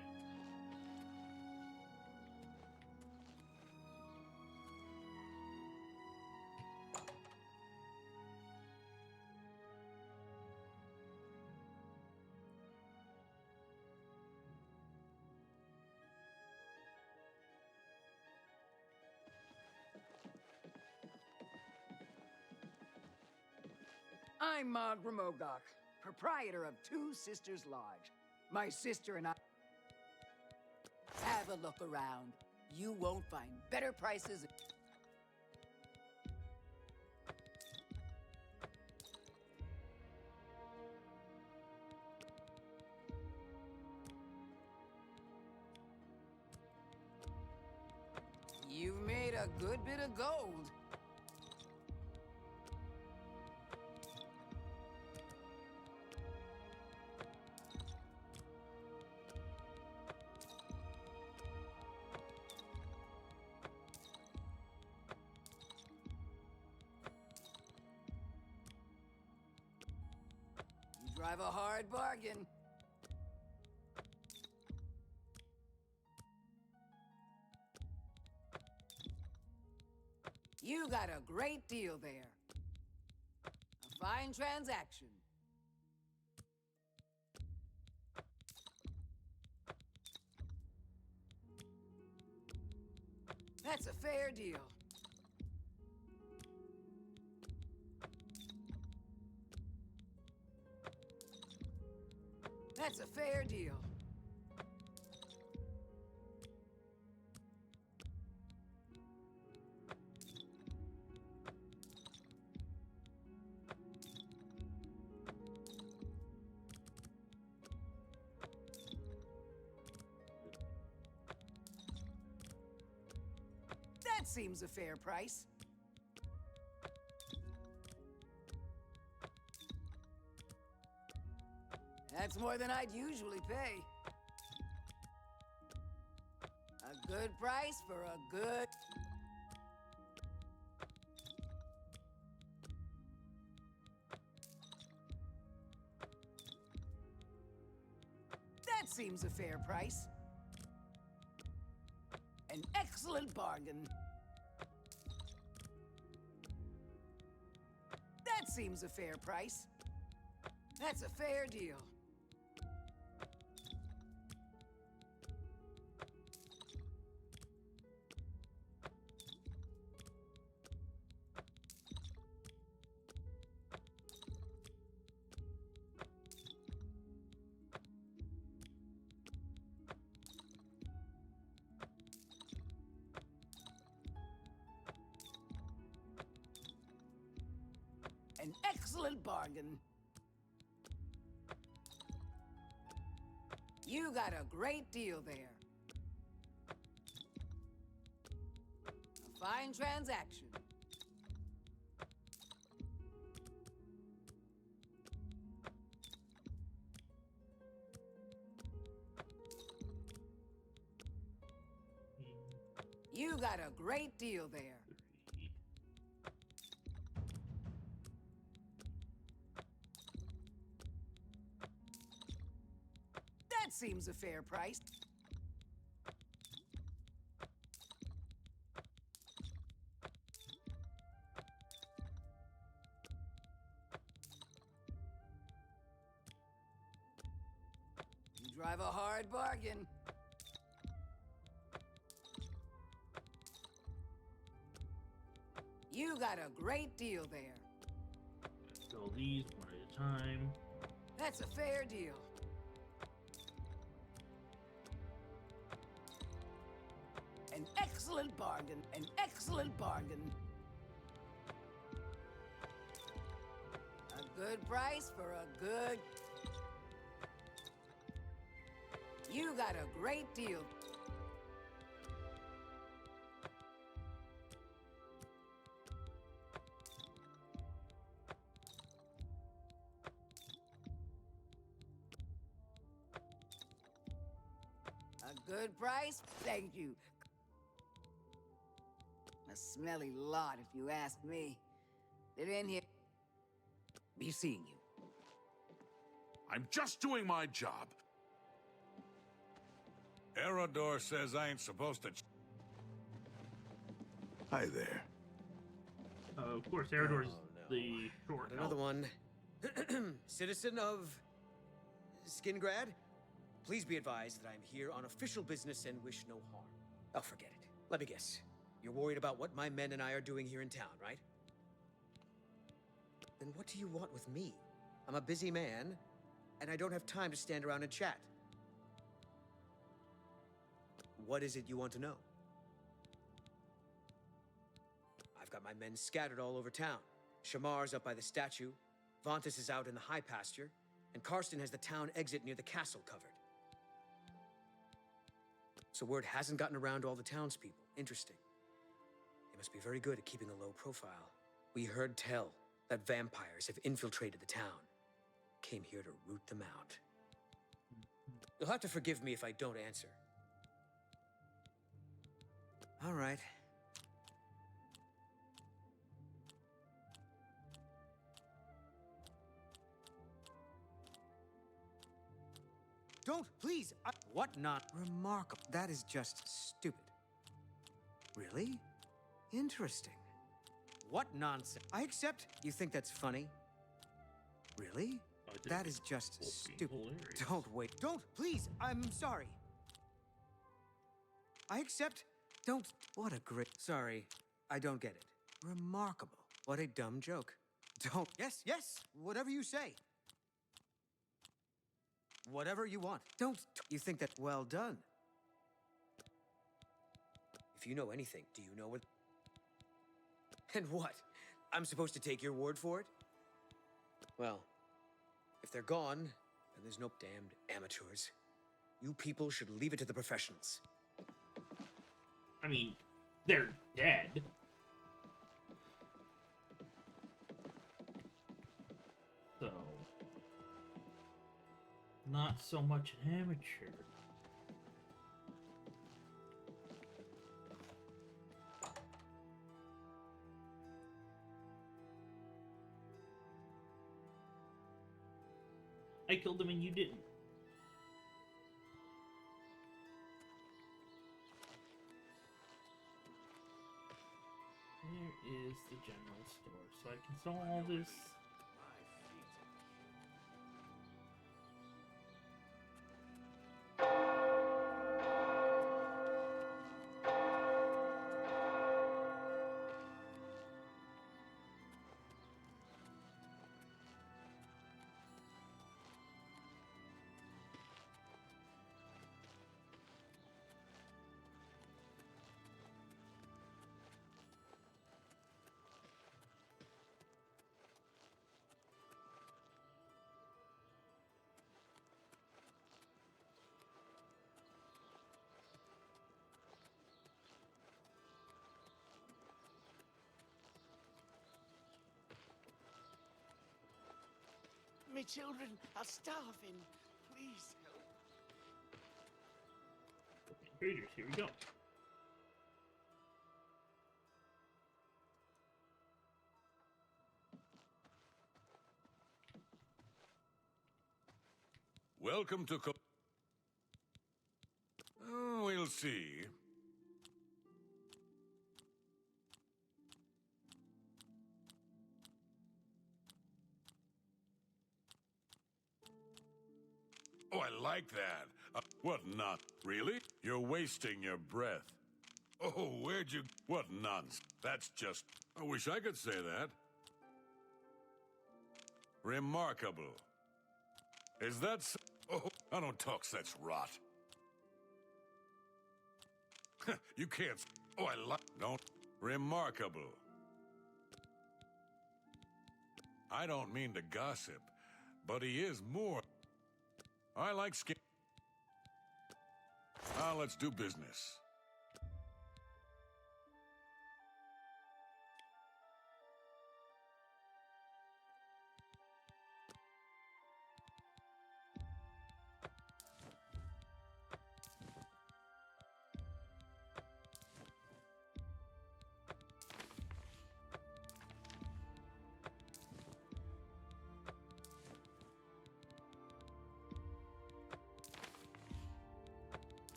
[SPEAKER 11] I'm Mog Ramogok, proprietor of Two Sisters Lodge. My sister and I... Have a look around. You won't find better prices... You've made a good bit of gold. Drive a hard bargain. You got a great deal there. A fine transaction. That's a fair deal. That's a fair deal. That seems a fair price. That's more than I'd usually pay. A good price for a good... That seems a fair price. An excellent bargain. That seems a fair price. That's a fair deal. An excellent bargain. You got a great deal there. A fine transaction. You got a great deal there. That seems a fair price. You drive a hard bargain. got a great deal there.
[SPEAKER 1] Sell these one at a time.
[SPEAKER 11] That's a fair deal. An excellent bargain. An excellent bargain. A good price for a good... You got a great deal. A good price? Thank you. A smelly lot, if you ask me. They're in here. Be seeing you.
[SPEAKER 2] I'm just doing my job.
[SPEAKER 12] Erodor says I ain't supposed to...
[SPEAKER 3] Hi there.
[SPEAKER 1] Of course, Eridor's the short
[SPEAKER 6] Another
[SPEAKER 1] elf.
[SPEAKER 6] one. Citizen of... Skingrad? Please be advised that I am here on official business and wish no harm. Oh, forget it. Let me guess. You're worried about what my men and I are doing here in town, right? Then what do you want with me? I'm a busy man, and I don't have time to stand around and chat. What is it you want to know? I've got my men scattered all over town. Shamar's up by the statue, Vontus is out in the high pasture, and Karsten has the town exit near the castle covered. So word hasn't gotten around to all the townspeople. Interesting. They must be very good at keeping a low profile. We heard tell that vampires have infiltrated the town. Came here to root them out. You'll have to forgive me if I don't answer. All right. Don't, please. What not? Remarkable. That is just stupid. Really? Interesting. What nonsense. I accept. You think that's funny? Really? That is just stupid.
[SPEAKER 1] Hilarious.
[SPEAKER 6] Don't wait. Don't, please. I'm sorry. I accept. Don't. What a great. Sorry. I don't get it. Remarkable. What a dumb joke. Don't. Yes, yes. Whatever you say. Whatever you want. Don't. You think that. Well done. If you know anything, do you know what? And what? I'm supposed to take your word for it? Well, if they're gone, then there's no damned amateurs. You people should leave it to the professionals.
[SPEAKER 1] I mean, they're dead. So, not so much an amateur. I killed him and you didn't. There is the general store, so I can sell all this.
[SPEAKER 3] My children are starving. Please help.
[SPEAKER 1] Traders, here we go.
[SPEAKER 12] Welcome to Oh, we'll see. Oh, I like that. What not? Really? You're wasting your breath. Oh, where'd you... What nonsense. That's just... I wish I could say that. Remarkable. Is that... Oh, I don't talk such rot. You can't... Oh, I like... Don't... Remarkable. I don't mean to gossip, but he is more... I like skin... Now let's do business.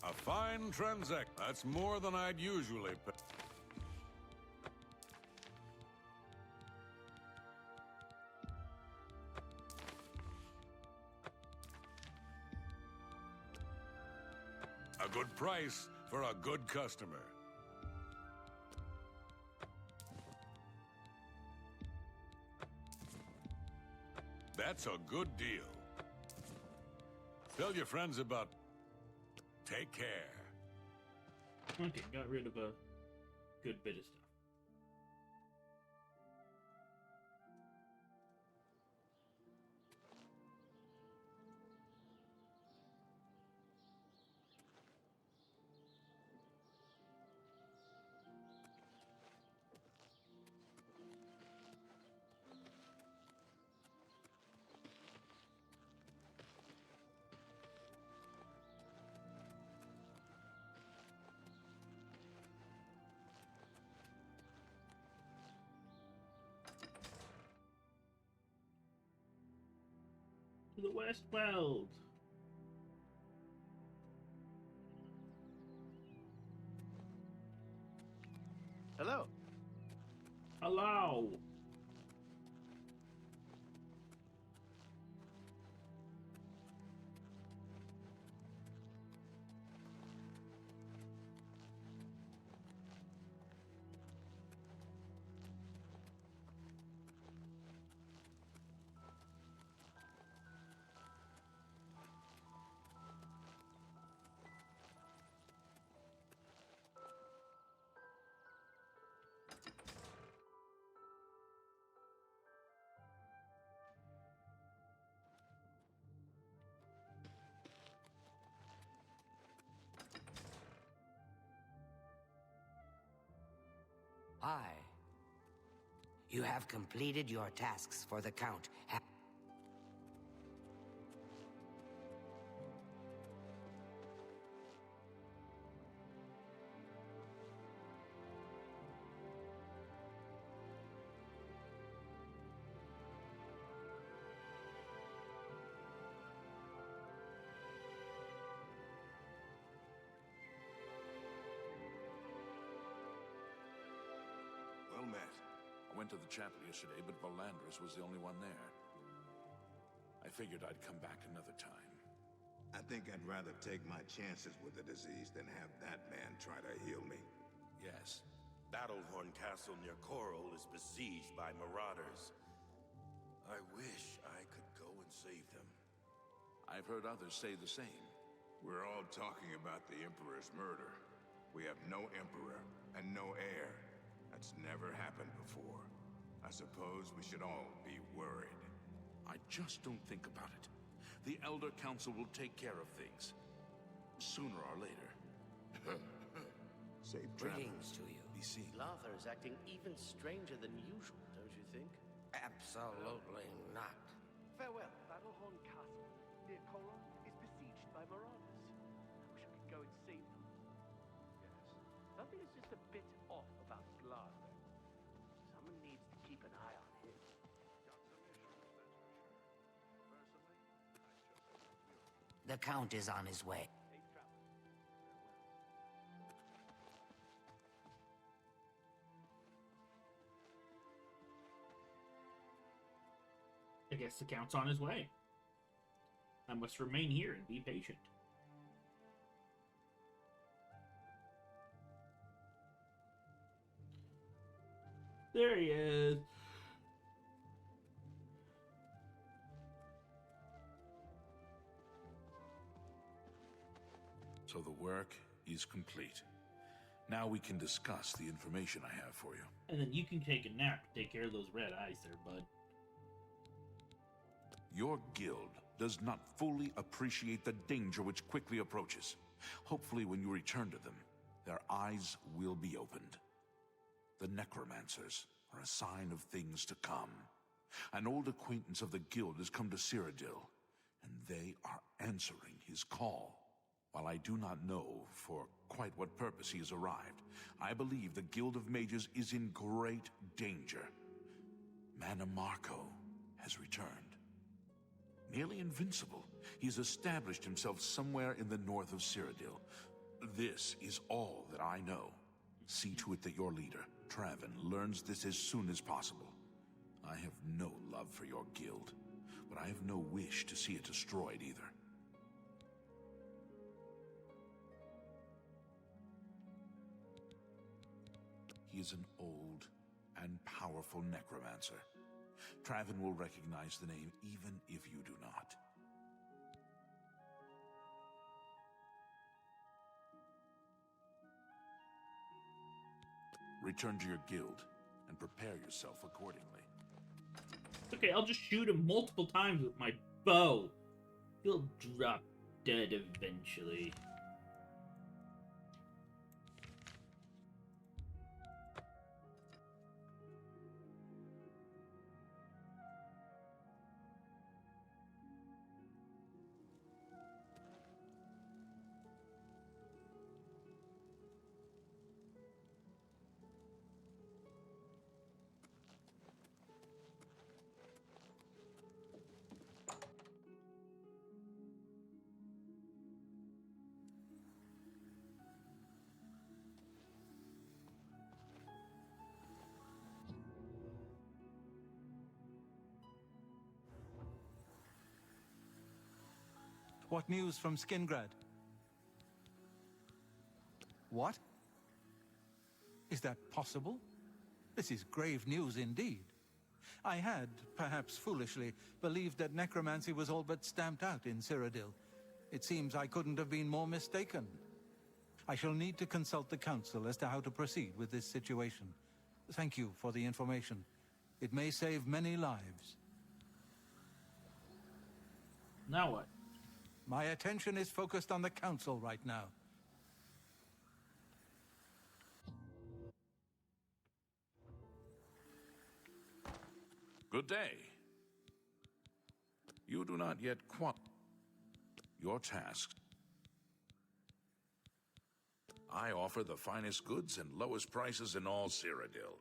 [SPEAKER 12] A fine transaction. That's more than I'd usually pay. A good price for a good customer. That's a good deal. Tell your friends about... Take care.
[SPEAKER 1] Okay, got rid of a good bit of stuff. To the West World.
[SPEAKER 3] Hello.
[SPEAKER 1] Hello.
[SPEAKER 5] Hi. You have completed your tasks for the Count.
[SPEAKER 2] Well met. I went to the chapel yesterday, but Valandris was the only one there. I figured I'd come back another time.
[SPEAKER 13] I think I'd rather take my chances with the disease than have that man try to heal me.
[SPEAKER 2] Yes.
[SPEAKER 14] Battlehorn Castle near Coral is besieged by marauders. I wish I could go and save them.
[SPEAKER 2] I've heard others say the same.
[SPEAKER 13] We're all talking about the Emperor's murder. We have no Emperor and no heir. That's never happened before. I suppose we should all be worried.
[SPEAKER 2] I just don't think about it. The Elder Council will take care of things. Sooner or later.
[SPEAKER 13] Safe
[SPEAKER 5] Greetings to you.
[SPEAKER 2] Be seen.
[SPEAKER 3] Lather is acting even stranger than usual, don't you think?
[SPEAKER 5] Absolutely not.
[SPEAKER 15] Farewell. Battlehorn Castle near Coral is besieged by marauders. I wish I could go and save them. Yes. Something is just a bit off about Glasgow. Someone needs to keep an eye on him.
[SPEAKER 5] The Count is on his way.
[SPEAKER 15] Safe travel.
[SPEAKER 1] I guess the Count's on his way. I must remain here and be patient. There he is.
[SPEAKER 2] So the work is complete. Now we can discuss the information I have for you.
[SPEAKER 1] And then you can take a nap to take care of those red eyes there, bud.
[SPEAKER 2] Your guild does not fully appreciate the danger which quickly approaches. Hopefully, when you return to them, their eyes will be opened. The necromancers are a sign of things to come. An old acquaintance of the guild has come to Cyrodiil, and they are answering his call. While I do not know for quite what purpose he has arrived, I believe the Guild of Mages is in great danger. Mannimarco has returned. Nearly invincible, he's established himself somewhere in the north of Cyrodiil. This is all that I know. See to it that your leader, Traven, learns this as soon as possible. I have no love for your guild, but I have no wish to see it destroyed either. He is an old and powerful necromancer. Traven will recognize the name even if you do not. Return to your guild and prepare yourself accordingly.
[SPEAKER 1] Okay, I'll just shoot him multiple times with my bow. He'll drop dead eventually.
[SPEAKER 8] What news from Skingrad? What? Is that possible? This is grave news indeed. I had, perhaps foolishly, believed that necromancy was all but stamped out in Cyrodiil. It seems I couldn't have been more mistaken. I shall need to consult the council as to how to proceed with this situation. Thank you for the information. It may save many lives.
[SPEAKER 1] Now what?
[SPEAKER 8] My attention is focused on the council right now.
[SPEAKER 2] Good day. You do not yet your tasks. I offer the finest goods and lowest prices in all Cyrodiil.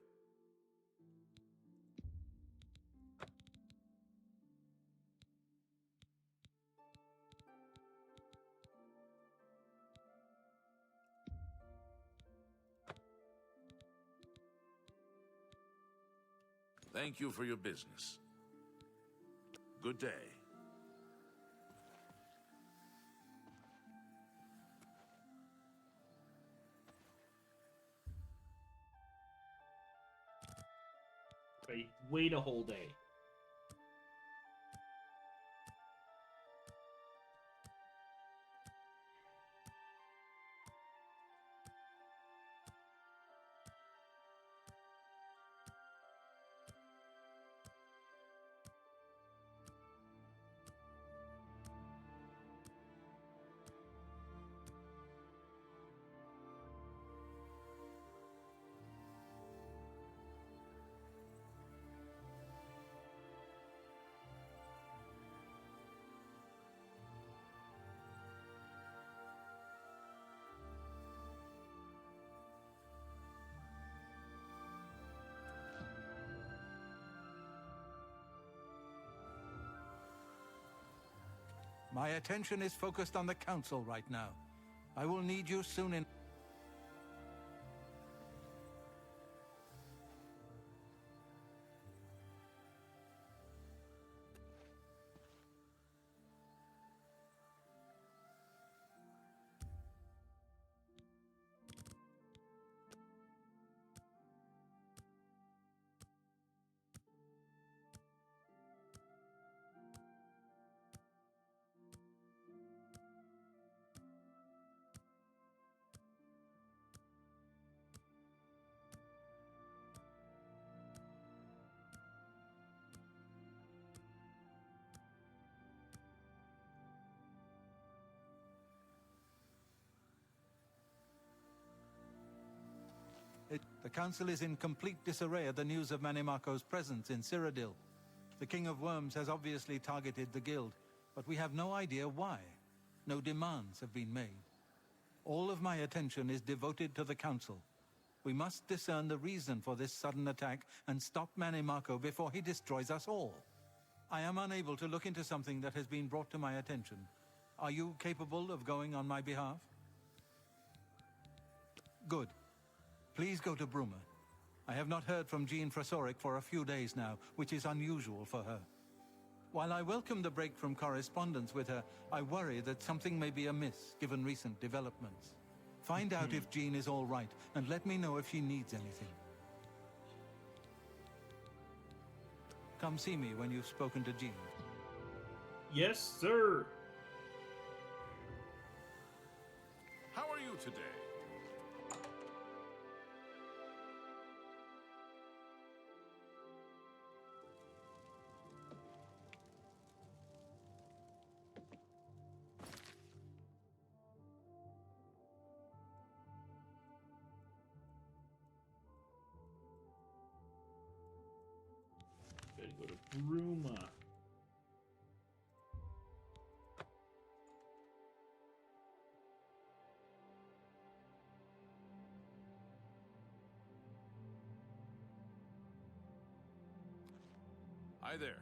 [SPEAKER 2] Thank you for your business. Good day.
[SPEAKER 1] Wait a whole day.
[SPEAKER 8] My attention is focused on the council right now. I will need you soon in... The council is in complete disarray at the news of Manimako's presence in Cyrodiil. The King of Worms has obviously targeted the guild, but we have no idea why. No demands have been made. All of my attention is devoted to the council. We must discern the reason for this sudden attack and stop Manimako before he destroys us all. I am unable to look into something that has been brought to my attention. Are you capable of going on my behalf? Good. Please go to Bruma. I have not heard from Jean Frasoric for a few days now, which is unusual for her. While I welcome the break from correspondence with her, I worry that something may be amiss given recent developments. Find out if Jean is all right, and let me know if she needs anything. Come see me when you've spoken to Jean.
[SPEAKER 1] Yes, sir.
[SPEAKER 2] How are you today?
[SPEAKER 1] Gotta go to Bruma.
[SPEAKER 2] Hi there.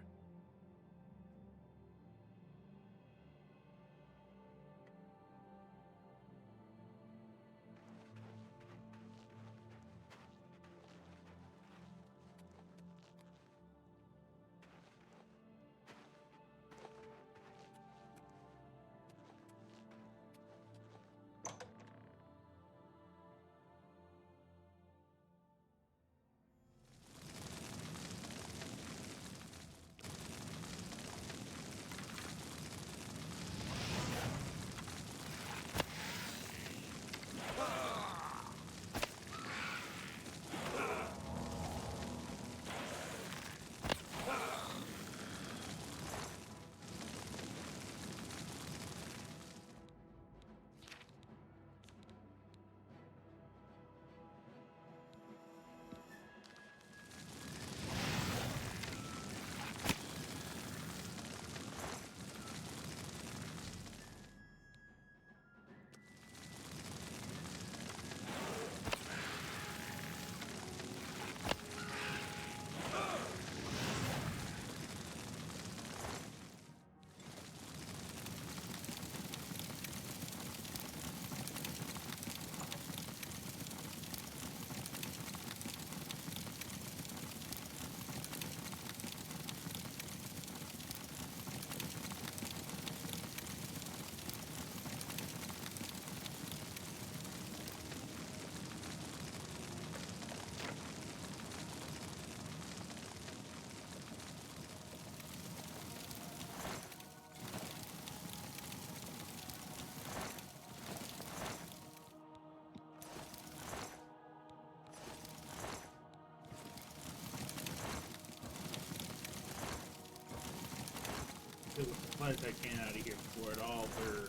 [SPEAKER 1] Get the supplies I can out of here before it all burns.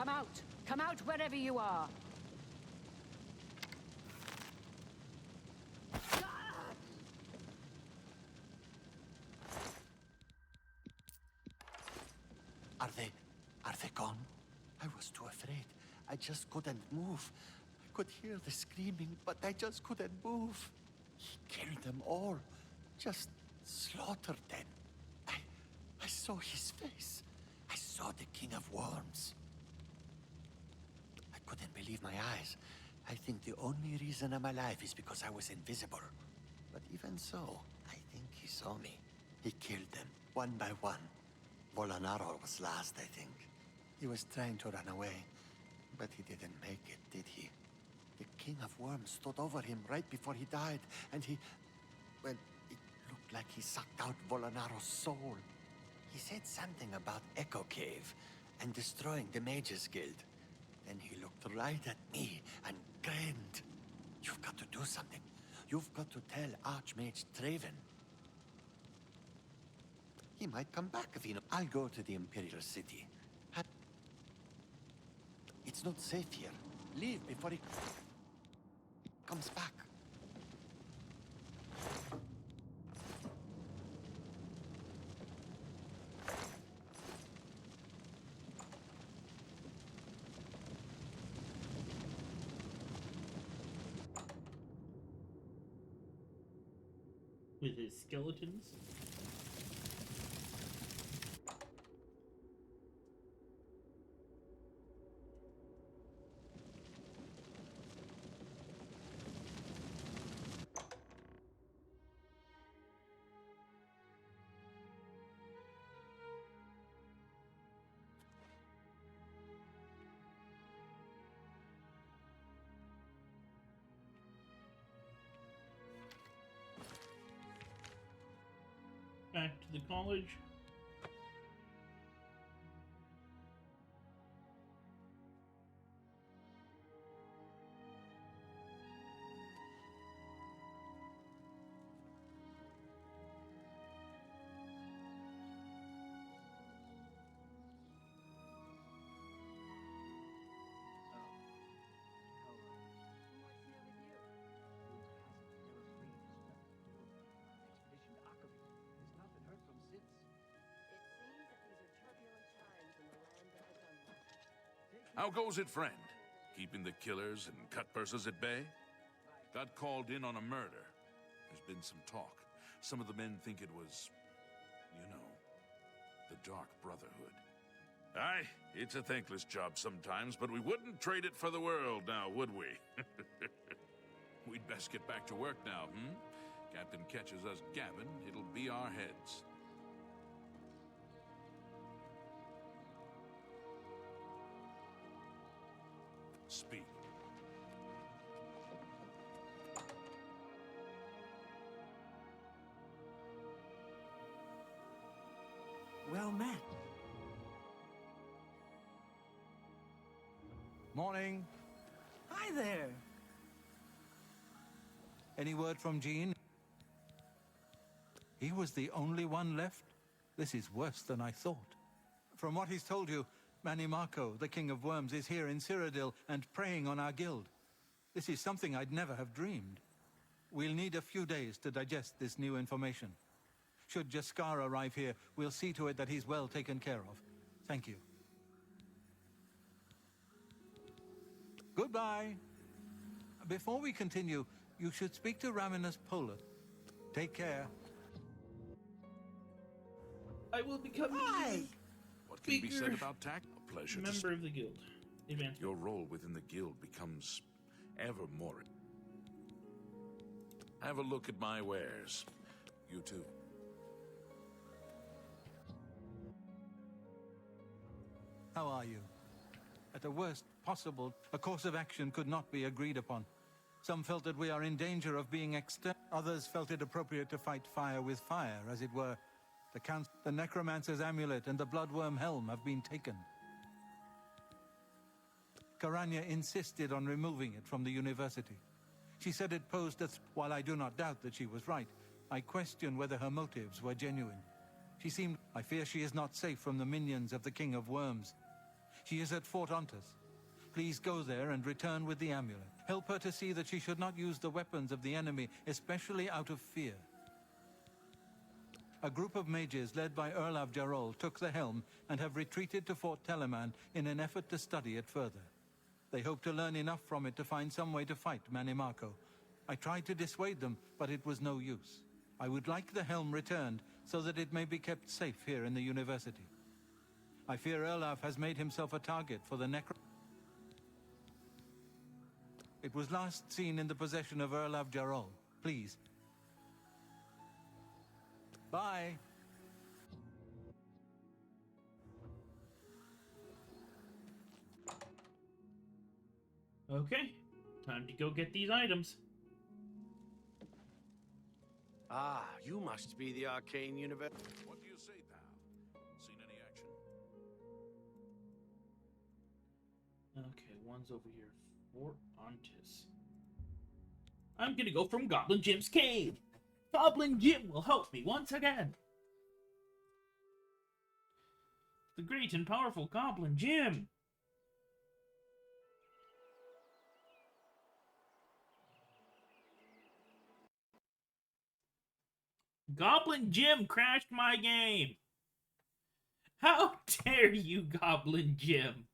[SPEAKER 11] Come out! Come out wherever you are!
[SPEAKER 16] Are they gone? I was too afraid. I just couldn't move. I could hear the screaming, but I just couldn't move. He killed them all. Just slaughtered them. I saw his face. I saw the King of Worms. I couldn't believe my eyes. I think the only reason I'm alive is because I was invisible. But even so, I think he saw me. He killed them, one by one. Volanaro was last, I think. He was trying to run away, but he didn't make it, did he? The King of Worms stood over him right before he died, and well, it looked like he sucked out Volanaro's soul. He said something about Echo Cave and destroying the Mages Guild. Then he looked right at me and grinned. You've got to do something. You've got to tell Archmage Traven. He might come back if you know. I'll go to the Imperial City. It's not safe here. Leave before he comes back.
[SPEAKER 1] With his skeletons? Back to the college.
[SPEAKER 2] How goes it, friend? Keeping the killers and cut-pursers at bay? Got called in on a murder. There's been some talk. Some of the men think it was, you know, the Dark Brotherhood. Aye, it's a thankless job sometimes, but we wouldn't trade it for the world now, would we? We'd best get back to work now, Captain catches us gabbing, it'll be our heads. Speak.
[SPEAKER 7] Well met.
[SPEAKER 8] Morning.
[SPEAKER 7] Hi there.
[SPEAKER 8] Any word from Jean? He was the only one left? This is worse than I thought. From what he's told you, Mannimarco, the King of Worms, is here in Cyrodiil and preying on our guild. This is something I'd never have dreamed. We'll need a few days to digest this new information. Should Jaskar arrive here, we'll see to it that he's well taken care of. Thank you. Goodbye. Before we continue, you should speak to Raminus Polat. Take care.
[SPEAKER 1] I will become
[SPEAKER 2] What can be said about tact? A pleasure to
[SPEAKER 1] member of the guild. Advancement.
[SPEAKER 2] Your role within the guild becomes ever more. Have a look at my wares. You too.
[SPEAKER 8] How are you? At the worst possible, a course of action could not be agreed upon. Some felt that we are in danger of being exterminated. Others felt it appropriate to fight fire with fire, as it were. The Necromancer's amulet and the Bloodworm helm have been taken. Karanya insisted on removing it from the university. She said it posed a threat. While I do not doubt that she was right, I question whether her motives were genuine. I fear she is not safe from the minions of the King of Worms. She is at Fort Ontus. Please go there and return with the amulet. Help her to see that she should not use the weapons of the enemy, especially out of fear. A group of mages led by Earl of Jarol took the helm and have retreated to Fort Telemann in an effort to study it further. They hope to learn enough from it to find some way to fight Manimarco. I tried to dissuade them, but it was no use. I would like the helm returned so that it may be kept safe here in the university. I fear Erlaf has made himself a target for the It was last seen in the possession of Earl of Jarol. Please. Bye.
[SPEAKER 1] Okay, time to go get these items.
[SPEAKER 3] Ah, you must be the Arcane Universe.
[SPEAKER 2] What do you say, pal? Seen any action?
[SPEAKER 1] Okay, one's over here. Fort Ontus. I'm gonna go from Goblin Jim's cave. Goblin Jim will help me once again. The great and powerful Goblin Jim. Goblin Jim crashed my game. How dare you, Goblin Jim?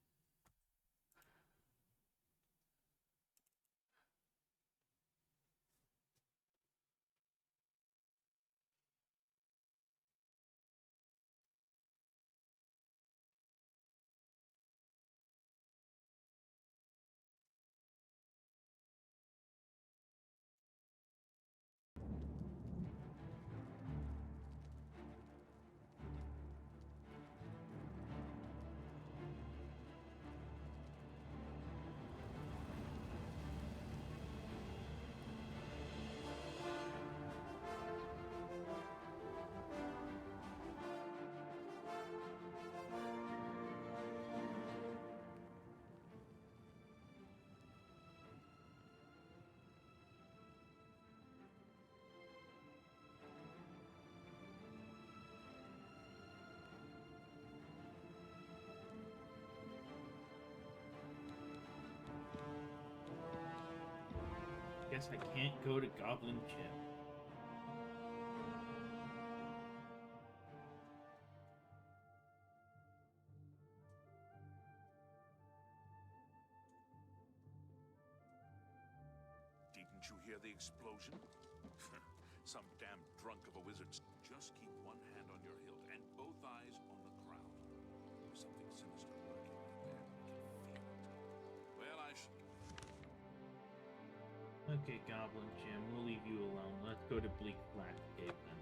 [SPEAKER 1] Guess I can't go to Goblin Jim.
[SPEAKER 2] Didn't you hear the explosion? Some damn drunk of a wizard. Just keep one hand on your hilt and both eyes on the crowd. There's something sinister lurking right there. I can feel it. Well, I should...
[SPEAKER 1] Okay, Goblin Jim, we'll leave you alone. Let's go to Bleak Black Cave then.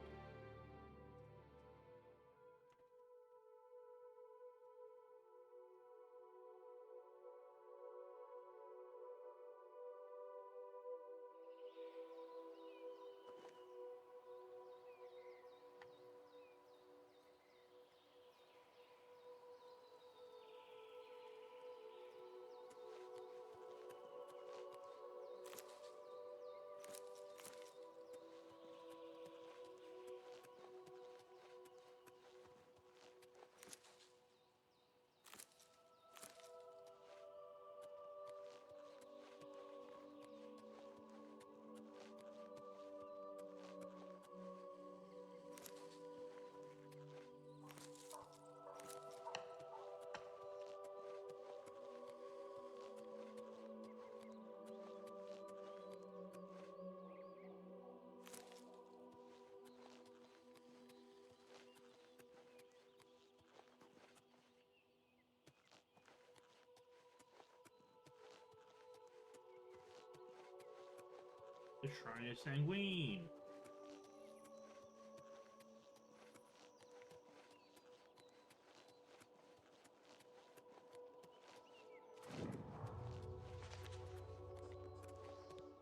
[SPEAKER 1] The Shrine of Sanguine.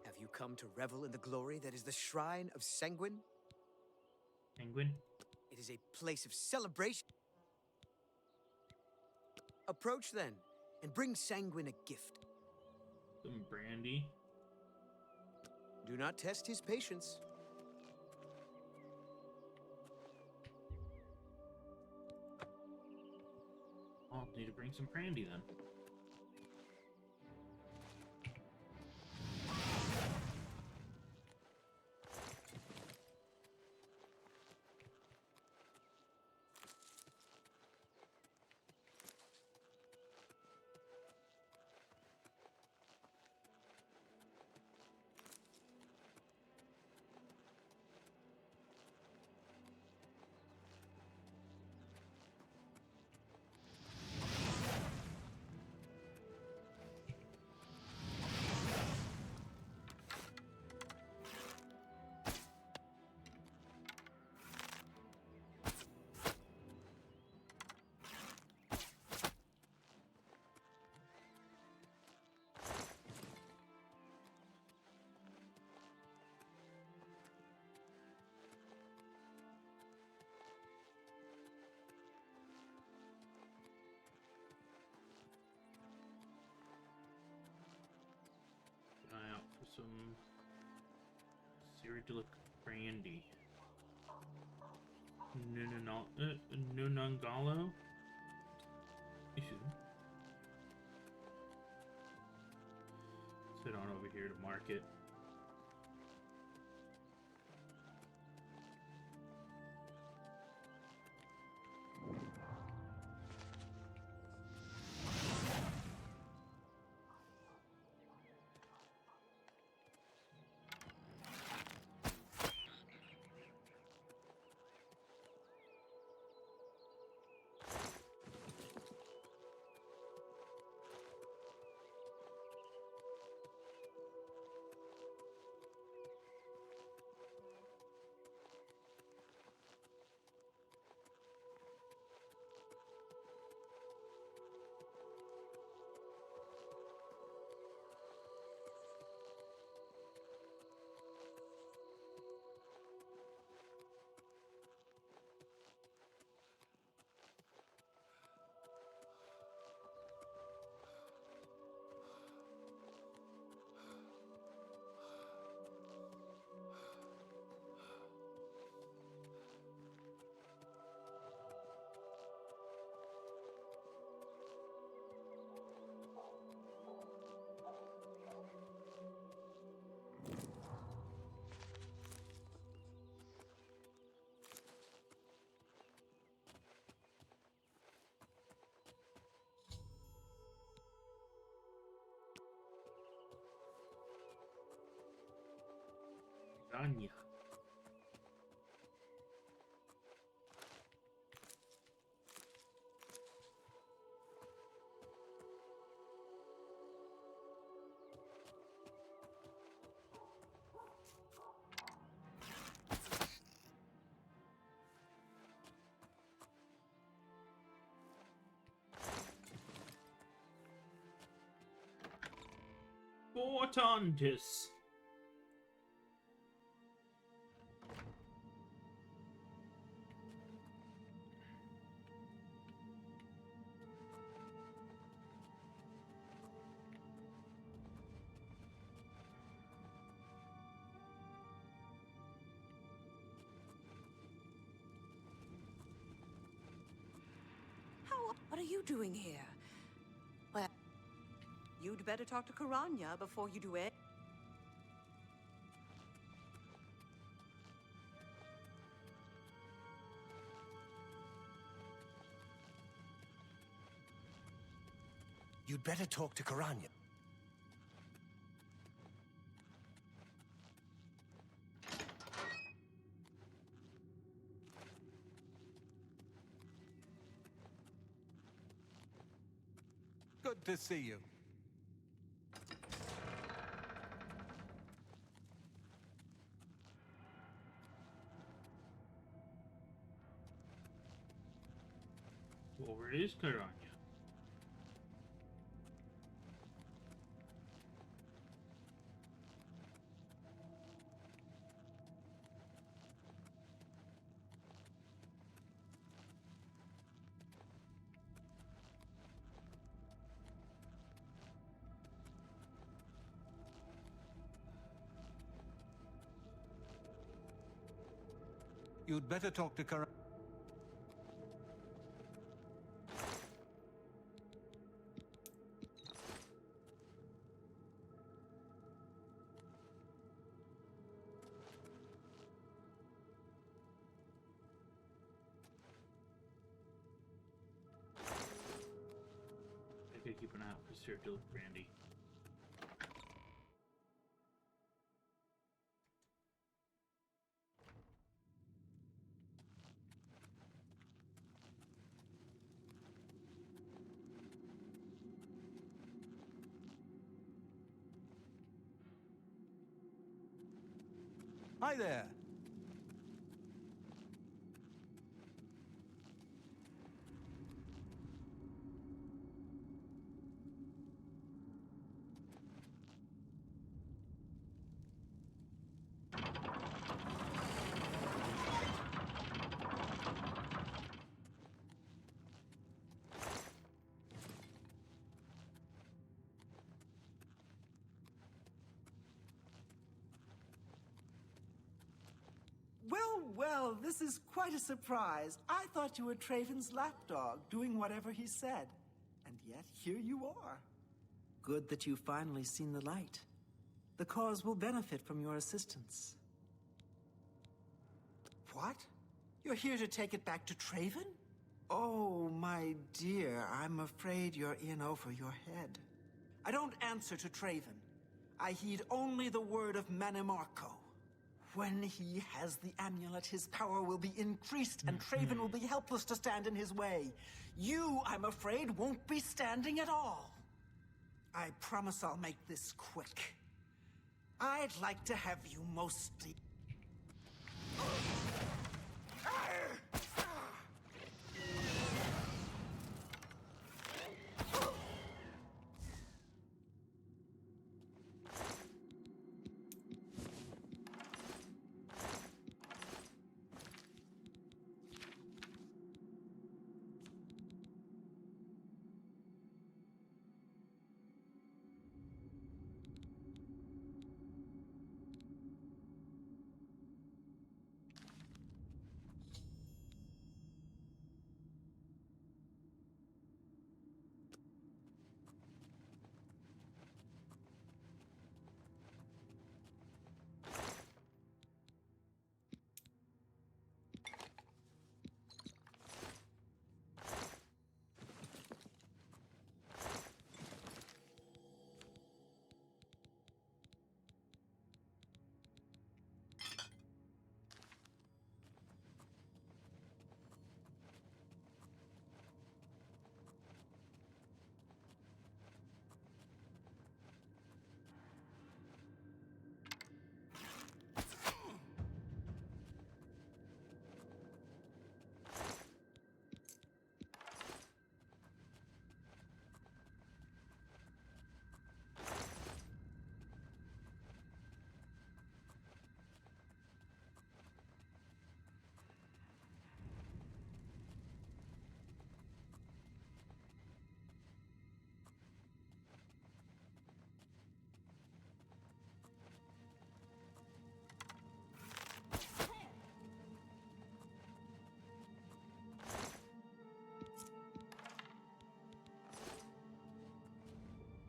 [SPEAKER 6] Have you come to revel in the glory that is the Shrine of Sanguine?
[SPEAKER 1] Sanguine?
[SPEAKER 6] It is a place of celebration. Approach then, and bring Sanguine a gift.
[SPEAKER 1] Some brandy.
[SPEAKER 6] Do not test his patience.
[SPEAKER 1] I'll need to bring some brandy then. Eye out for some Cyrodiilic brandy. Nunangalo? Let's head on over here to market. Anya. Fortundus.
[SPEAKER 4] What are you doing here? Well, you'd better talk to Karanya before you do it.
[SPEAKER 16] You'd better talk to Karanya.
[SPEAKER 8] Good to see you.
[SPEAKER 1] Well, where is Karanya?
[SPEAKER 8] You'd better talk to Karanya.
[SPEAKER 1] keep an eye out for Sir Brandy.
[SPEAKER 8] Hi there.
[SPEAKER 7] Well, this is quite a surprise. I thought you were Traven's lapdog, doing whatever he said. And yet, here you are. Good that you've finally seen the light. The cause will benefit from your assistance. What? You're here to take it back to Traven? Oh, my dear, I'm afraid you're in over your head. I don't answer to Traven. I heed only the word of Manimarco. When he has the amulet, his power will be increased, and Traven will be helpless to stand in his way. You, I'm afraid, won't be standing at all. I promise I'll make this quick. I'd like to have you mostly...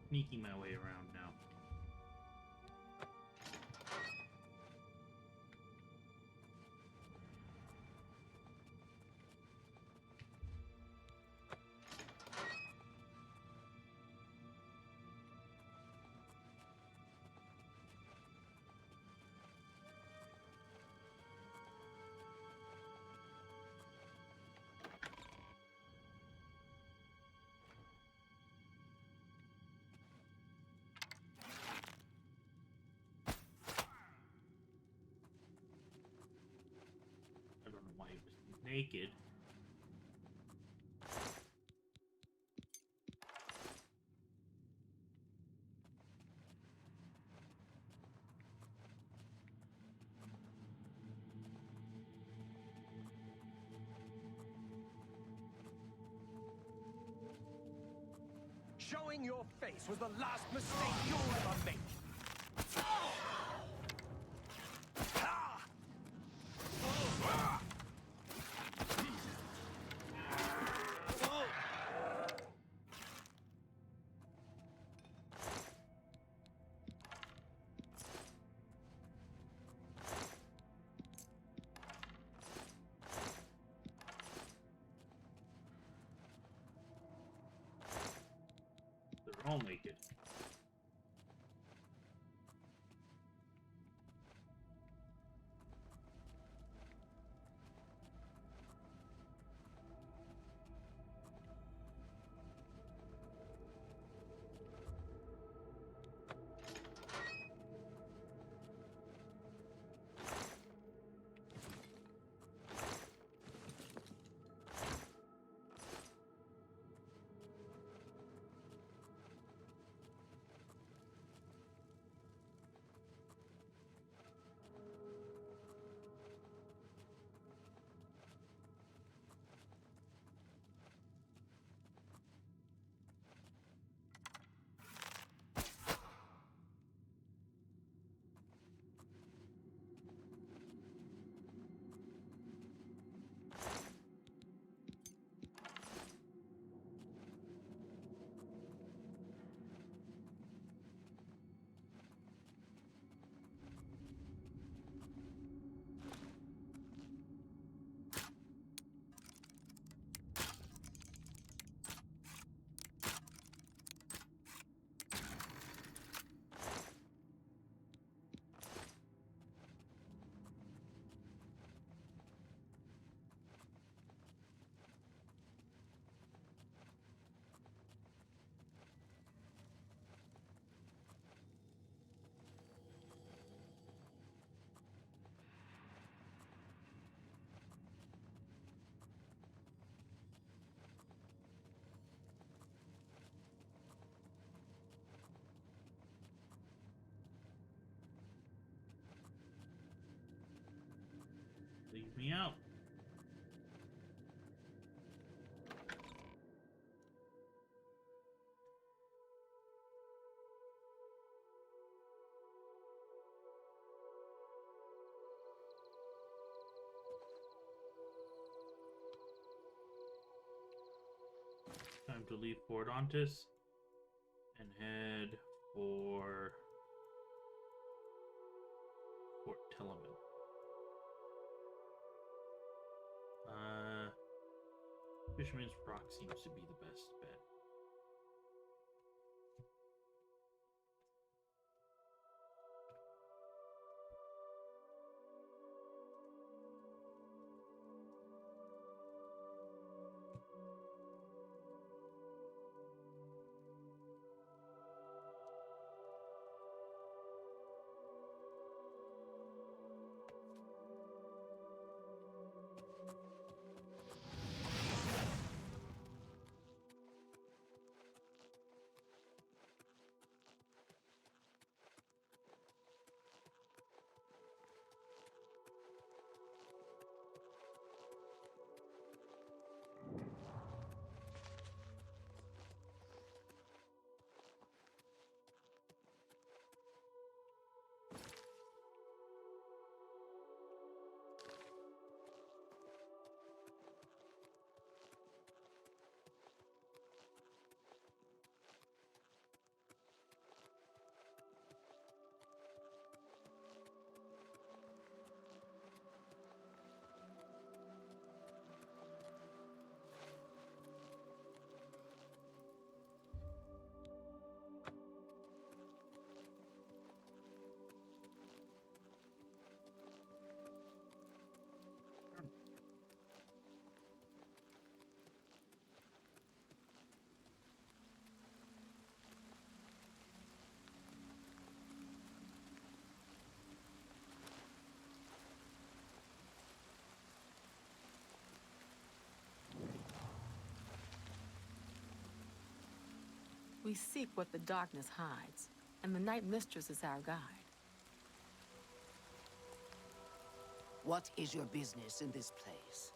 [SPEAKER 1] Sneaking my way around now. Naked.
[SPEAKER 17] Showing your face was the last mistake you'll ever make.
[SPEAKER 1] Good. Leave me out. Time to leave Fort Ontis and head for Fort Telemann. Fisherman's Rock seems to be the best bet.
[SPEAKER 10] We seek what the darkness hides, and the Night Mistress is our guide.
[SPEAKER 11] What is your business in this place?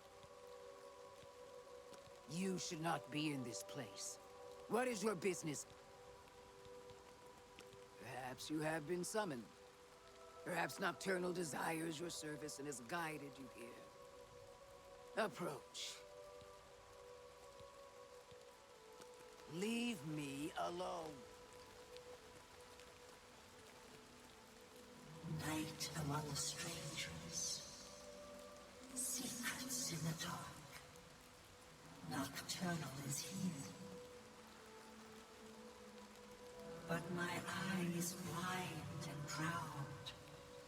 [SPEAKER 11] You should not be in this place. What is your business? Perhaps you have been summoned. Perhaps nocturnal desires your service and has guided you here. Approach. Leave me alone.
[SPEAKER 18] Night among the strangers. Secrets in the dark. Nocturnal is here. But my eye is blind and drowned,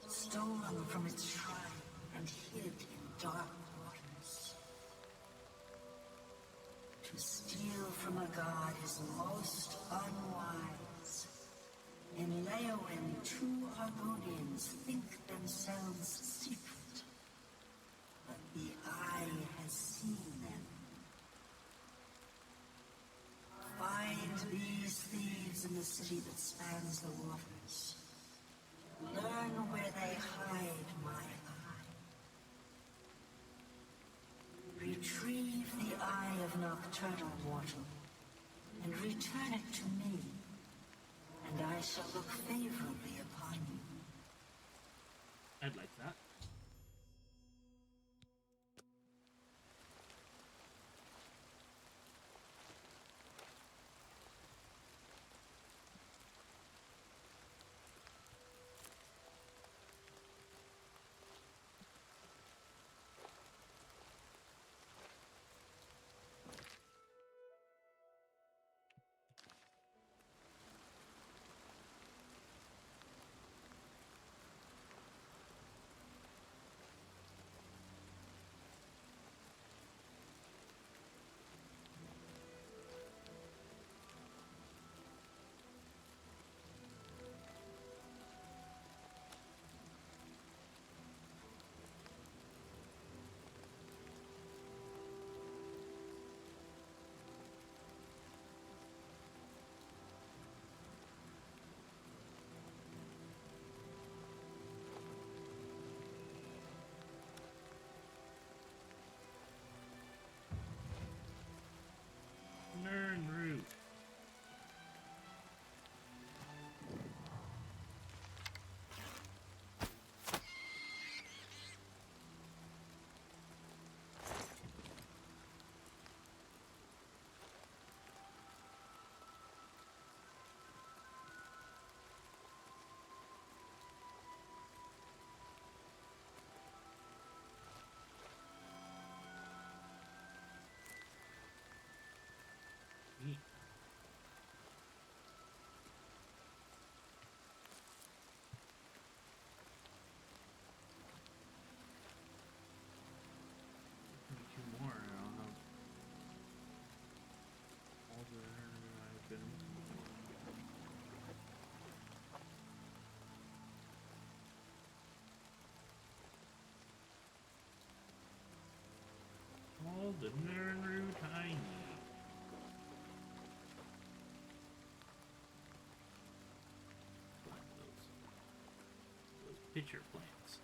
[SPEAKER 18] stolen from its shrine and hid in dark waters. To steal from a god is most unwise. In Leowen, two Argonians think themselves secret, but the eye has seen them. Find these thieves in the city that spans the waters. Learn where they hide my eye. Retrieve the eye of nocturnal mortal, and return it to me, and I shall look favorably upon you.
[SPEAKER 1] I'd like that. Nern root. Neat. Two more, and I'll have all the I've been. All the Nern root I need. Plant those pitcher plants.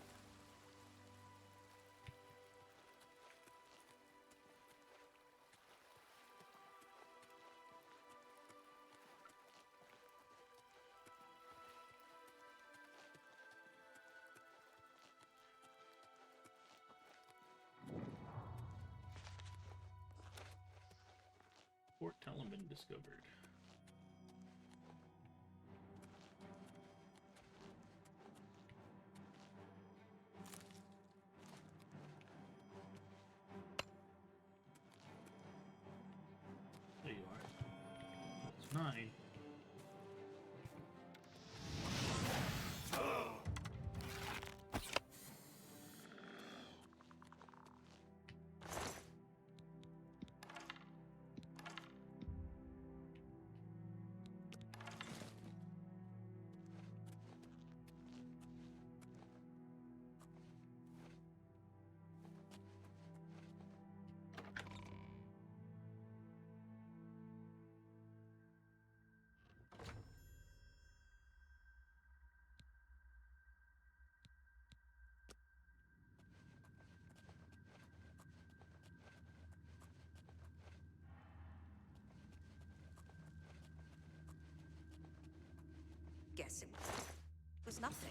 [SPEAKER 1] Fort Telemann discovered. There you are. That's 9.
[SPEAKER 4] Guess it was nothing.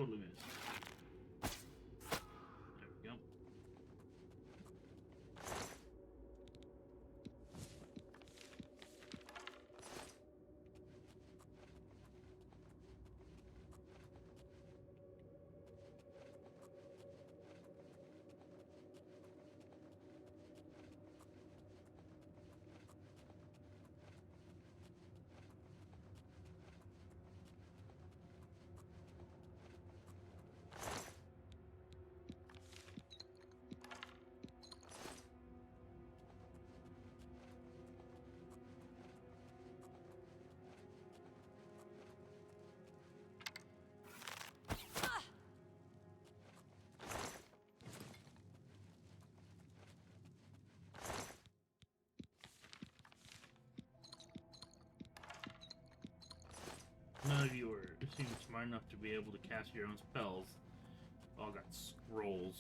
[SPEAKER 1] totally missed. There we go. None of you seem smart enough to be able to cast your own spells. All got scrolls.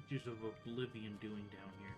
[SPEAKER 1] Creatures of Oblivion doing down here?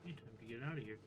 [SPEAKER 1] Hey, time to get out of here.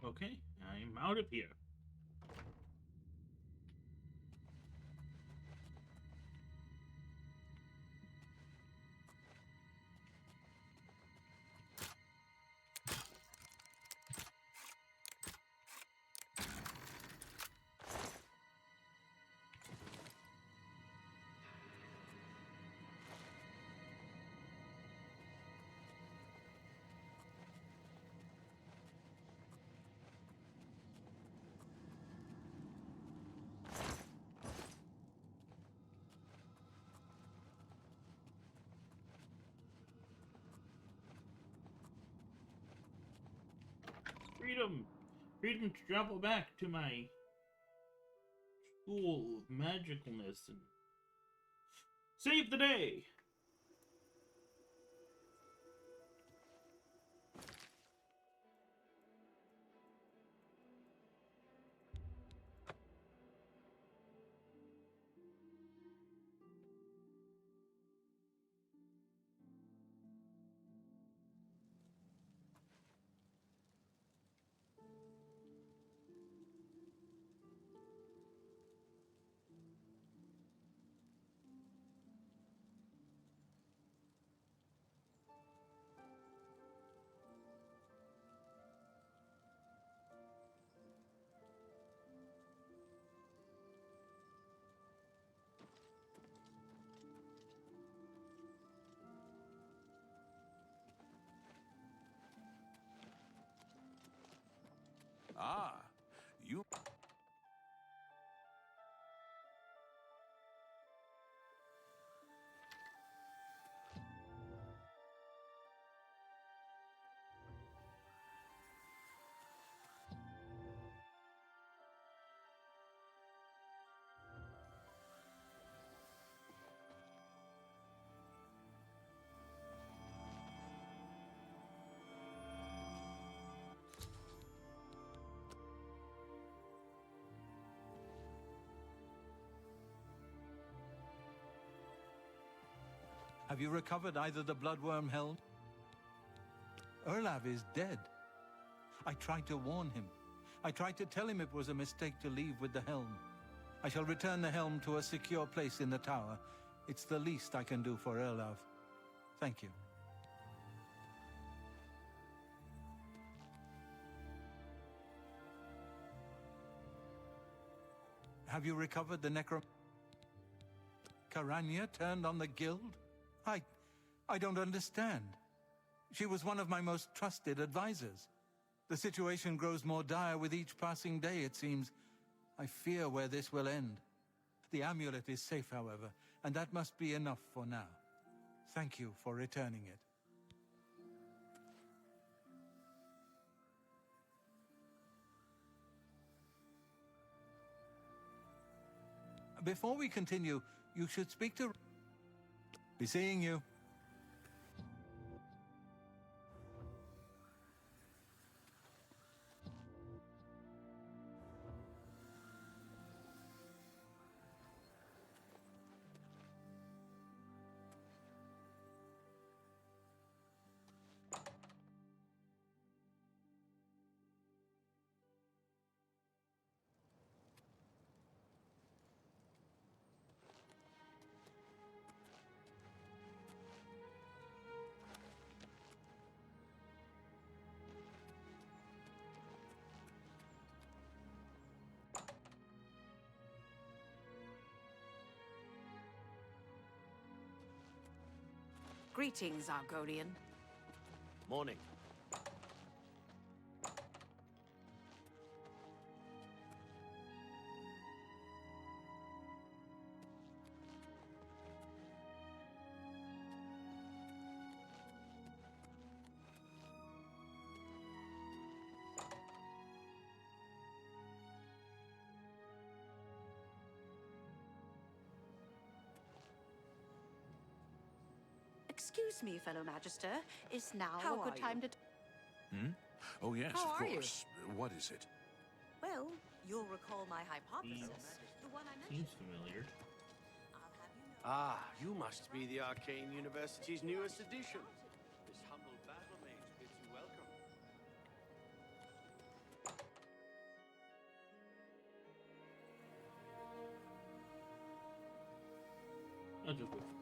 [SPEAKER 1] Okay, I'm out of here. Freedom! Freedom to travel back to my school of magicalness and save the day!
[SPEAKER 2] Ah, you...
[SPEAKER 8] Have you recovered either the bloodworm helm? Erlav is dead. I tried to warn him. I tried to tell him it was a mistake to leave with the helm. I shall return the helm to a secure place in the tower. It's the least I can do for Erlav. Thank you. Have you recovered the necro... Karanya turned on the guild? I don't understand. She was one of my most trusted advisors. The situation grows more dire with each passing day, it seems. I fear where this will end. The amulet is safe, however, and that must be enough for now. Thank you for returning it. Before we continue, you should speak to... Be seeing you.
[SPEAKER 4] Greetings, Argonian.
[SPEAKER 19] Morning.
[SPEAKER 4] Excuse me, fellow Magister. Is now
[SPEAKER 2] How
[SPEAKER 4] a good
[SPEAKER 2] are
[SPEAKER 4] time
[SPEAKER 2] you?
[SPEAKER 4] to...
[SPEAKER 2] Oh, yes,
[SPEAKER 4] How
[SPEAKER 2] of
[SPEAKER 4] are you?
[SPEAKER 2] course. What is it?
[SPEAKER 4] Well, you'll recall my hypothesis. The one I mentioned.
[SPEAKER 1] Seems familiar.
[SPEAKER 19] Ah, you must be the Arcane University's newest addition. This humble battle mage bids you welcome.
[SPEAKER 1] knowledge of witchcraft.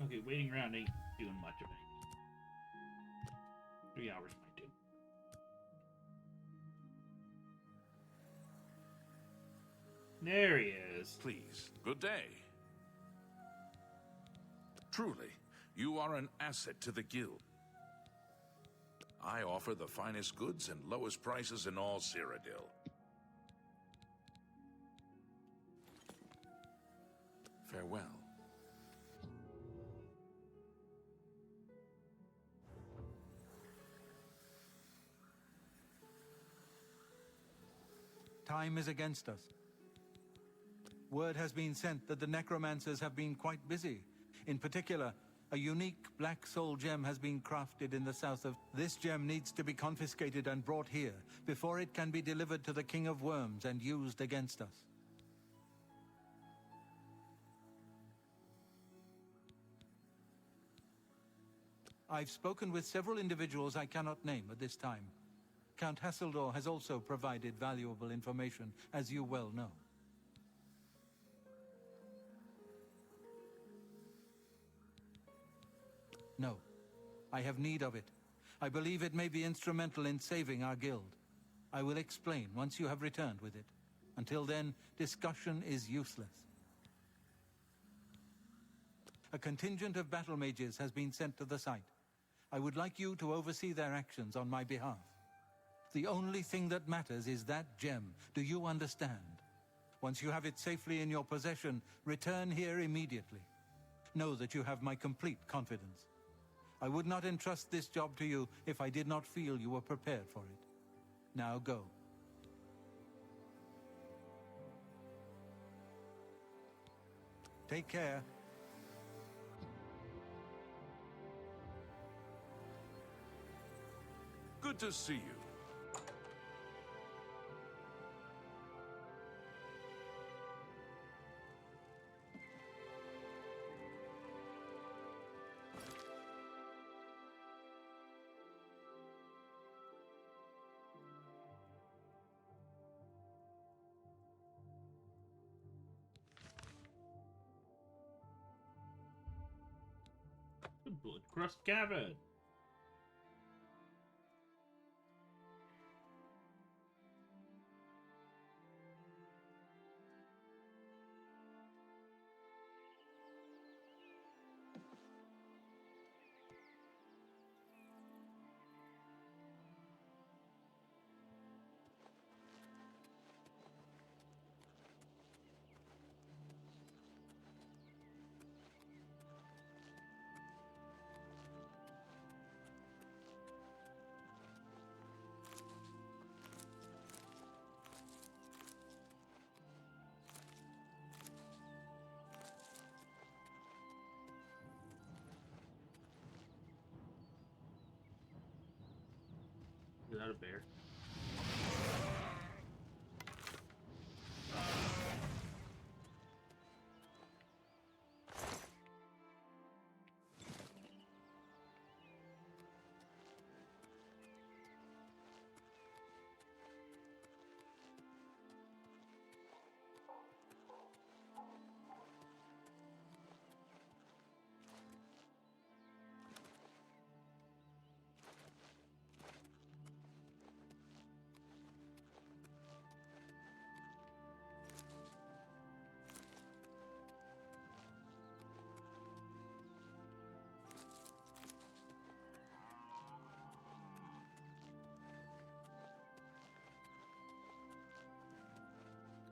[SPEAKER 1] Okay, waiting around ain't doing much of anything. 3 hours might do. There he is.
[SPEAKER 2] Please, good day. Truly, you are an asset to the guild. I offer the finest goods and lowest prices in all Cyrodiil. Farewell.
[SPEAKER 8] Time is against us. Word has been sent that the necromancers have been quite busy. In particular, a unique black soul gem has been crafted in the south of... This gem needs to be confiscated and brought here before it can be delivered to the King of Worms and used against us. I've spoken with several individuals I cannot name at this time. Count Hasseldor has also provided valuable information, as you well know. No, I have need of it. I believe it may be instrumental in saving our guild. I will explain once you have returned with it. Until then, discussion is useless. A contingent of battle mages has been sent to the site. I would like you to oversee their actions on my behalf. The only thing that matters is that gem. Do you understand? Once you have it safely in your possession, return here immediately. Know that you have my complete confidence. I would not entrust this job to you if I did not feel you were prepared for it. Now go. Take care.
[SPEAKER 2] Good to see you.
[SPEAKER 1] The Blood Crust Cavern. Is that a bear?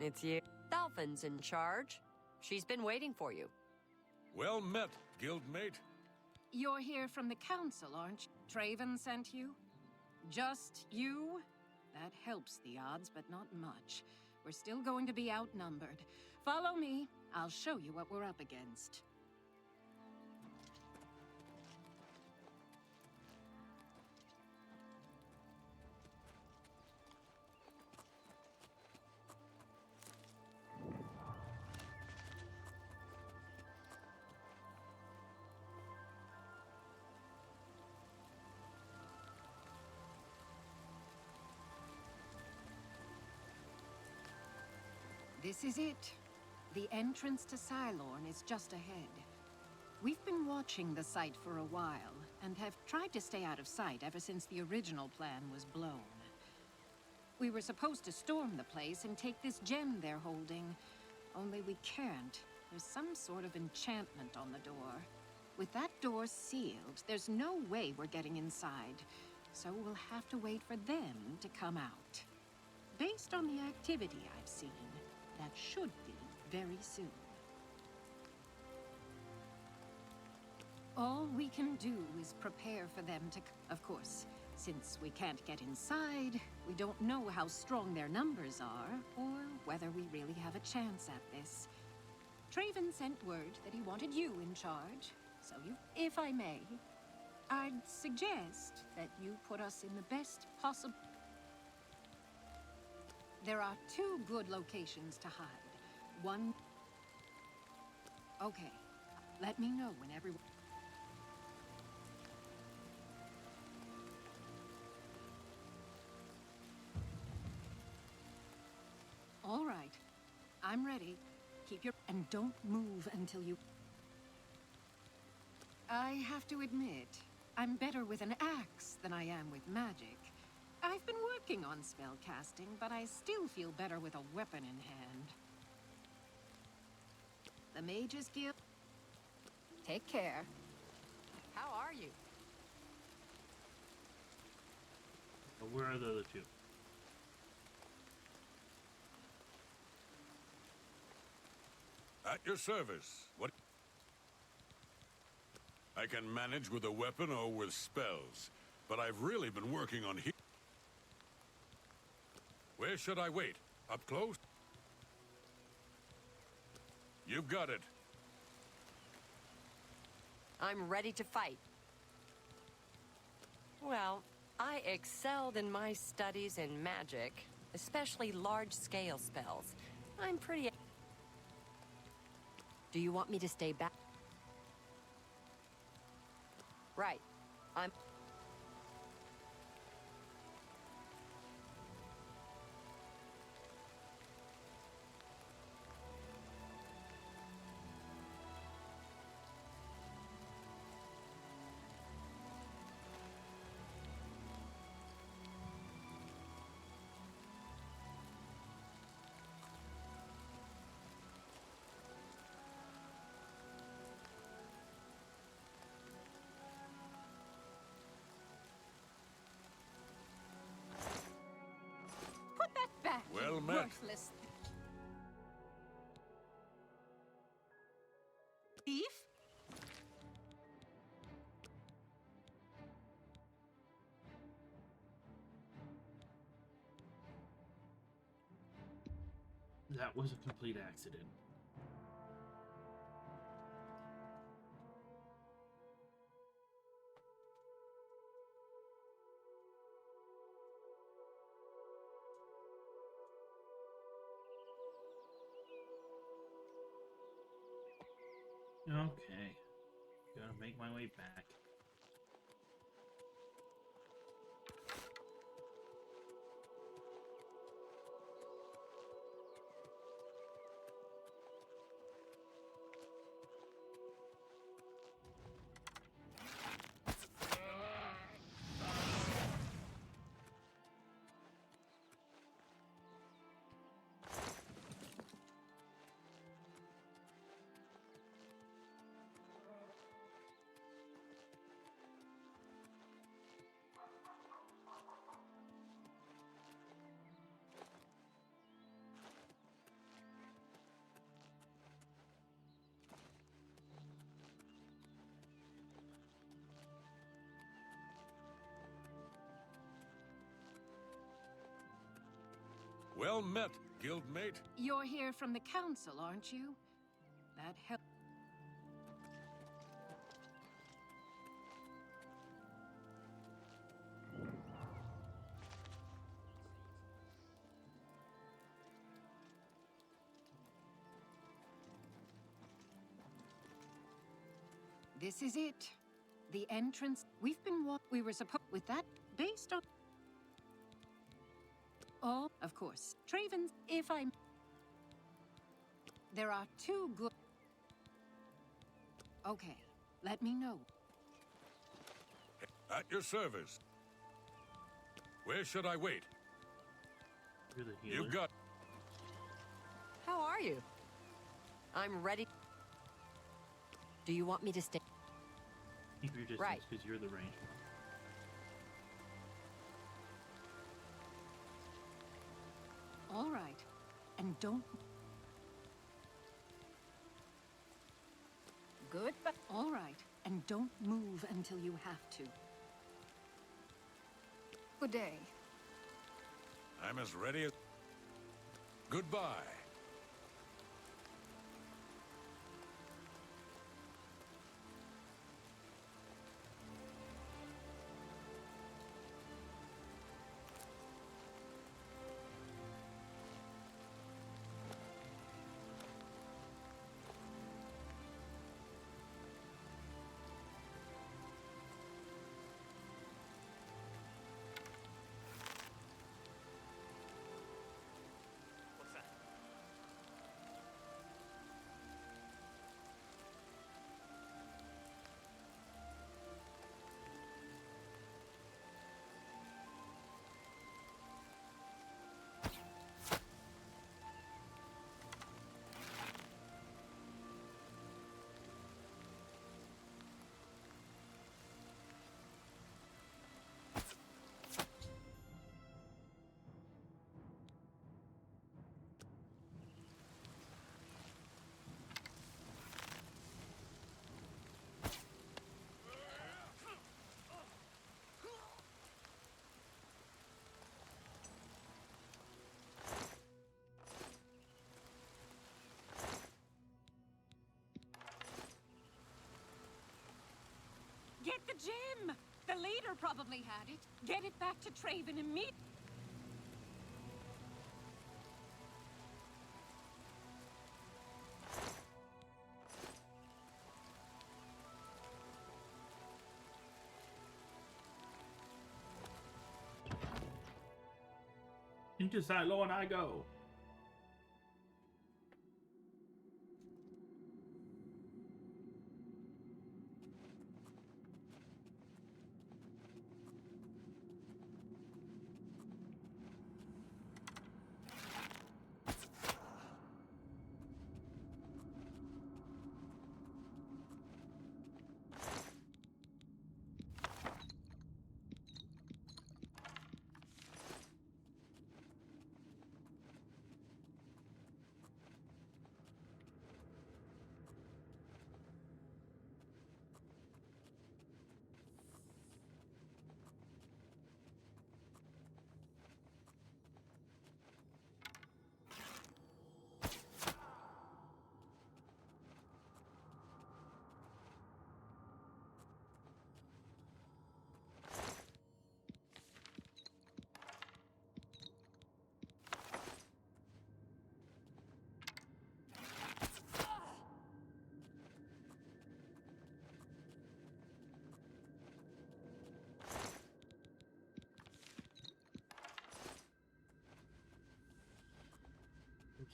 [SPEAKER 20] It's you. Dolphin's in charge. She's been waiting for you.
[SPEAKER 12] Well met, guildmate.
[SPEAKER 21] You're here from the council, aren't you? Traven sent you? Just you? That helps the odds, but not much. We're still going to be outnumbered. Follow me. I'll show you what we're up against. This is it. The entrance to Cylorn is just ahead. We've been watching the site for a while, and have tried to stay out of sight ever since the original plan was blown. We were supposed to storm the place and take this gem they're holding, only we can't. There's some sort of enchantment on the door. With that door sealed, there's no way we're getting inside, so we'll have to wait for them to come out. Based on the activity I've seen, that should be very soon. All we can do is prepare for them to... Of course, since we can't get inside, we don't know how strong their numbers are, or whether we really have a chance at this. Traven sent word that he wanted you in charge, so if I may, I'd suggest that you put us in the best possible... There are 2 good locations to hide. One... Okay. Let me know when everyone... All right. I'm ready. Keep your... And don't move until you... I have to admit, I'm better with an axe than I am with magic. I've been working on spell casting, but I still feel better with a weapon in hand. The Mages Guild... Take care.
[SPEAKER 20] How are you?
[SPEAKER 1] But where are the other 2?
[SPEAKER 12] At your service. What? I can manage with a weapon or with spells, but I've really been working on here. Where should I wait? Up close? You've got it.
[SPEAKER 20] I'm ready to fight. Well, I excelled in my studies in magic, especially large-scale spells. I'm pretty... Do you want me to stay back? Right. I'm...
[SPEAKER 12] Well met.
[SPEAKER 21] Worthless thief?
[SPEAKER 1] That was a complete accident. Okay. Gotta make my way back.
[SPEAKER 12] Well met, guildmate.
[SPEAKER 21] You're here from the council, aren't you? That helps. This is it. The entrance. We've been we were supposed with that based on. Oh, of course. Traven, if I'm. There are two good. Okay, let me know.
[SPEAKER 12] At your service. Where should I wait?
[SPEAKER 1] You're the healer.
[SPEAKER 12] You've got.
[SPEAKER 20] How are you? I'm ready. Do you want me to stay?
[SPEAKER 1] Keep your distance because you're the range.
[SPEAKER 21] All right, and don't. Good, but all right, and don't move until you have to. Good day.
[SPEAKER 12] I'm as ready as. Goodbye.
[SPEAKER 21] Get the gem! The leader probably had it. Get it back to Traven immediately.
[SPEAKER 1] Into Cylon I go.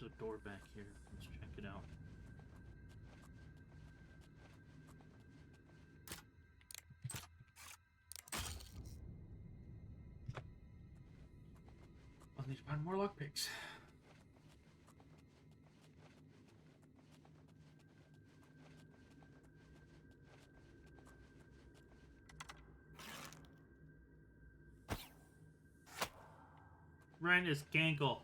[SPEAKER 1] There's a door back here. Let's check it out. Oh, these find more lockpicks. Ren is Gankle.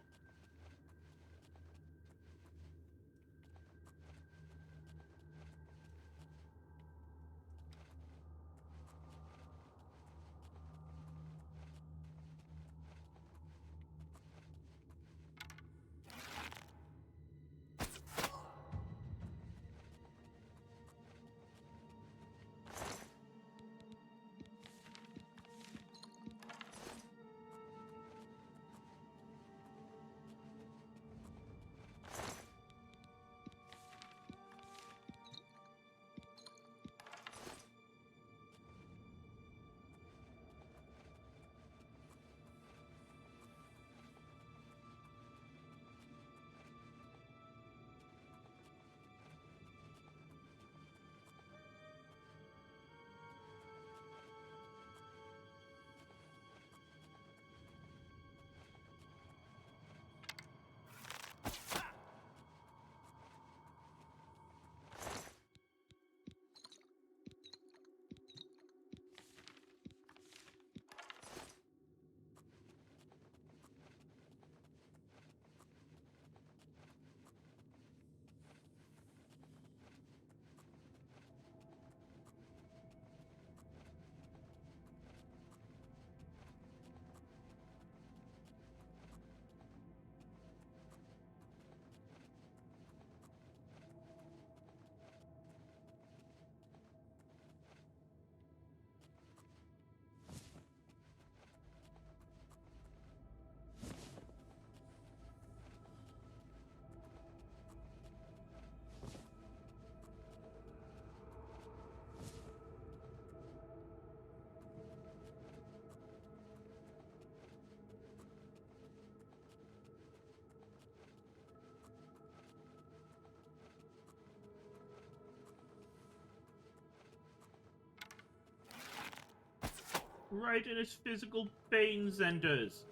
[SPEAKER 1] right in his physical pain centers.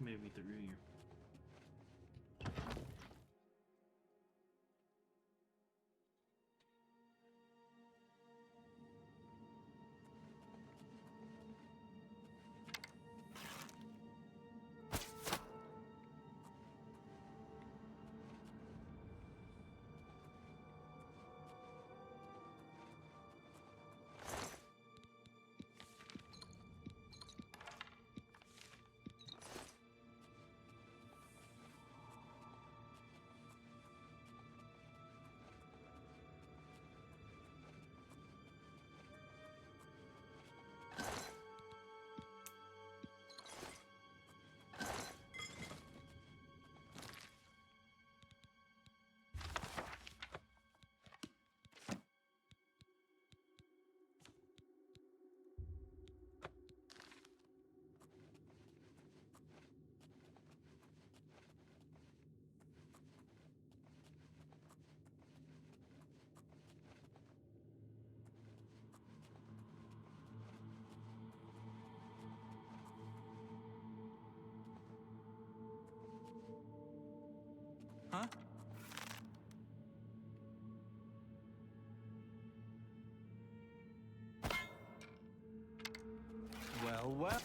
[SPEAKER 1] Maybe through here.
[SPEAKER 8] Huh? Well, well.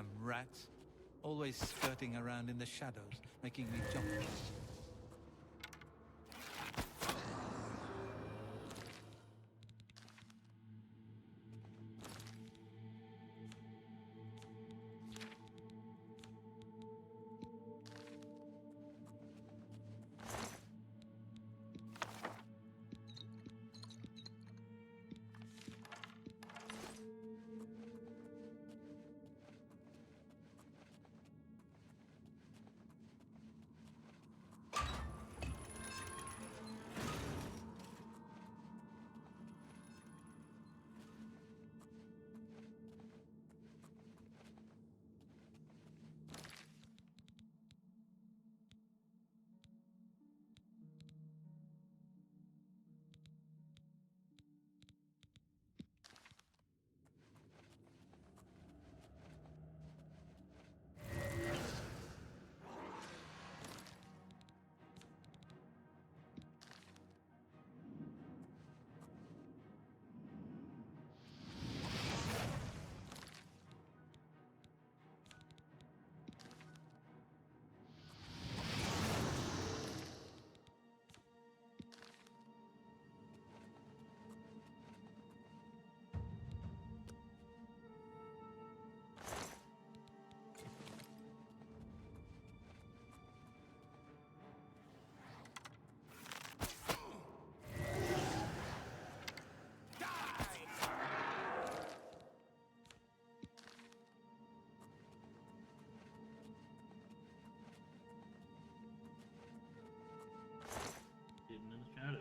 [SPEAKER 8] Damn rats. Always skirting around in the shadows, making me jump.
[SPEAKER 1] Hidden in the shadows.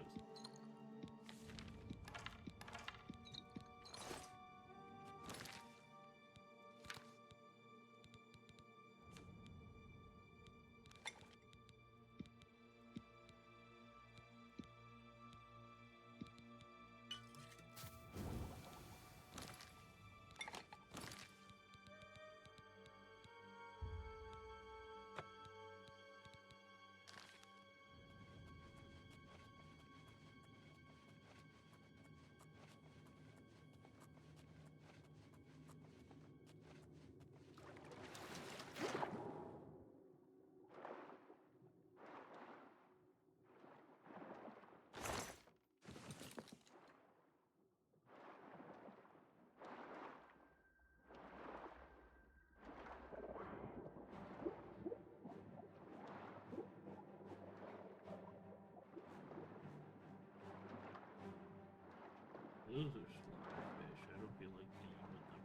[SPEAKER 1] Those are slimy fish. I don't feel like dealing with them.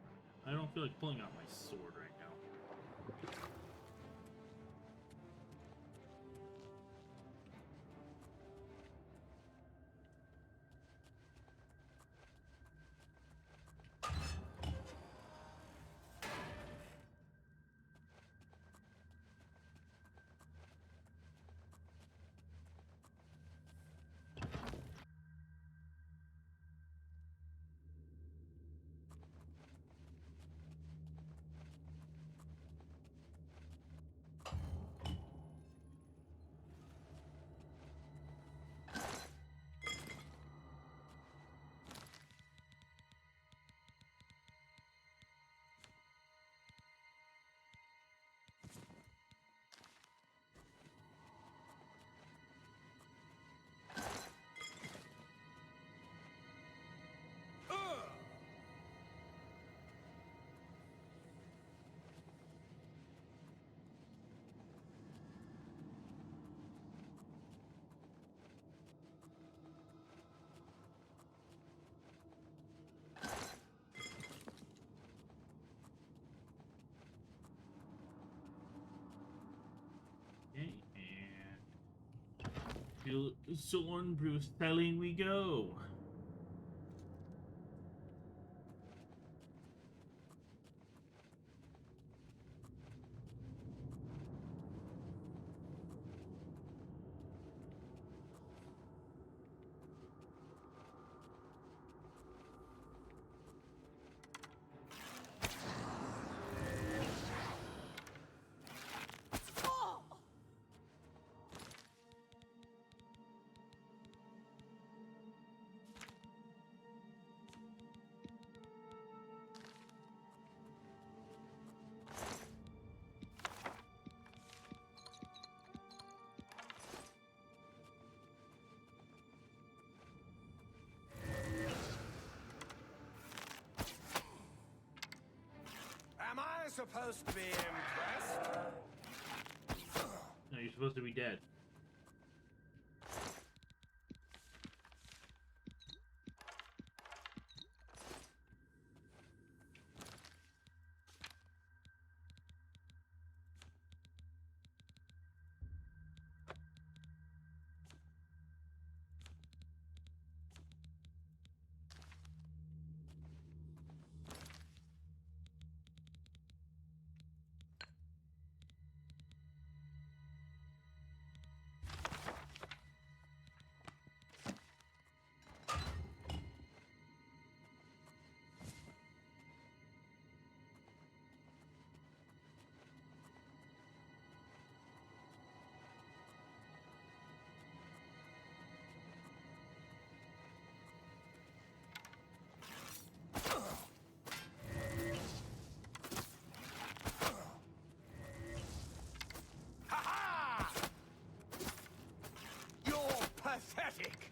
[SPEAKER 1] I don't feel like pulling out my sword right now. Okay, and Zornbruce telling we go.
[SPEAKER 17] supposed to be impressed?
[SPEAKER 1] No, you're supposed to be dead.
[SPEAKER 17] Pathetic!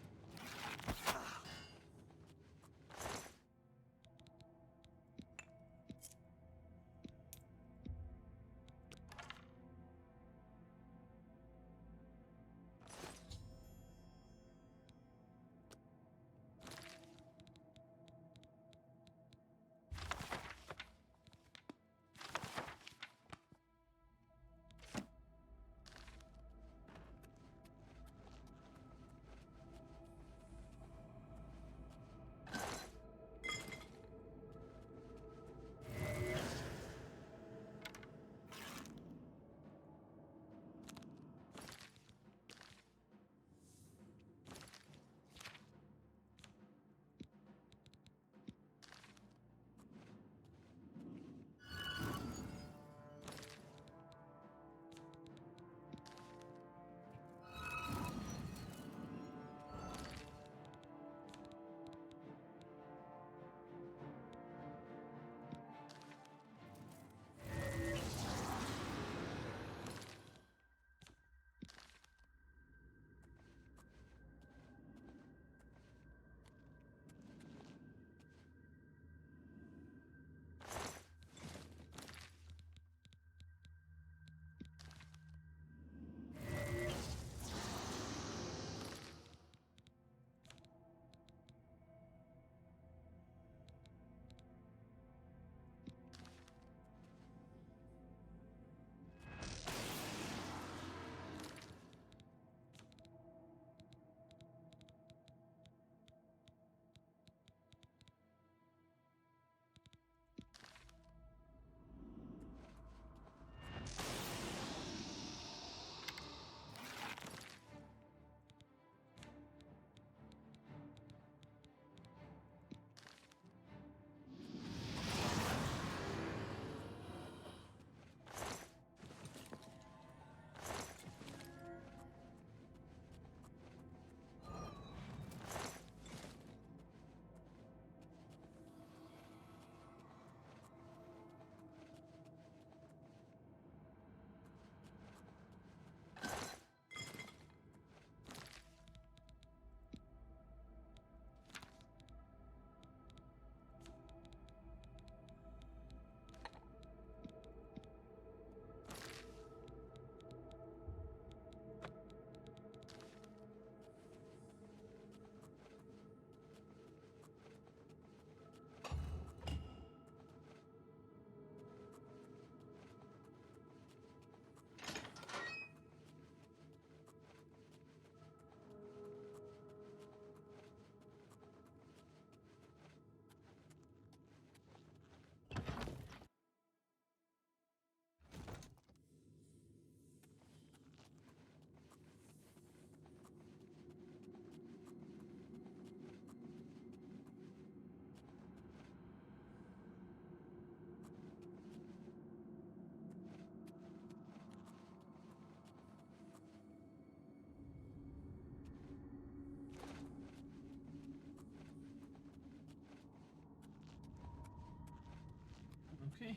[SPEAKER 17] Okay,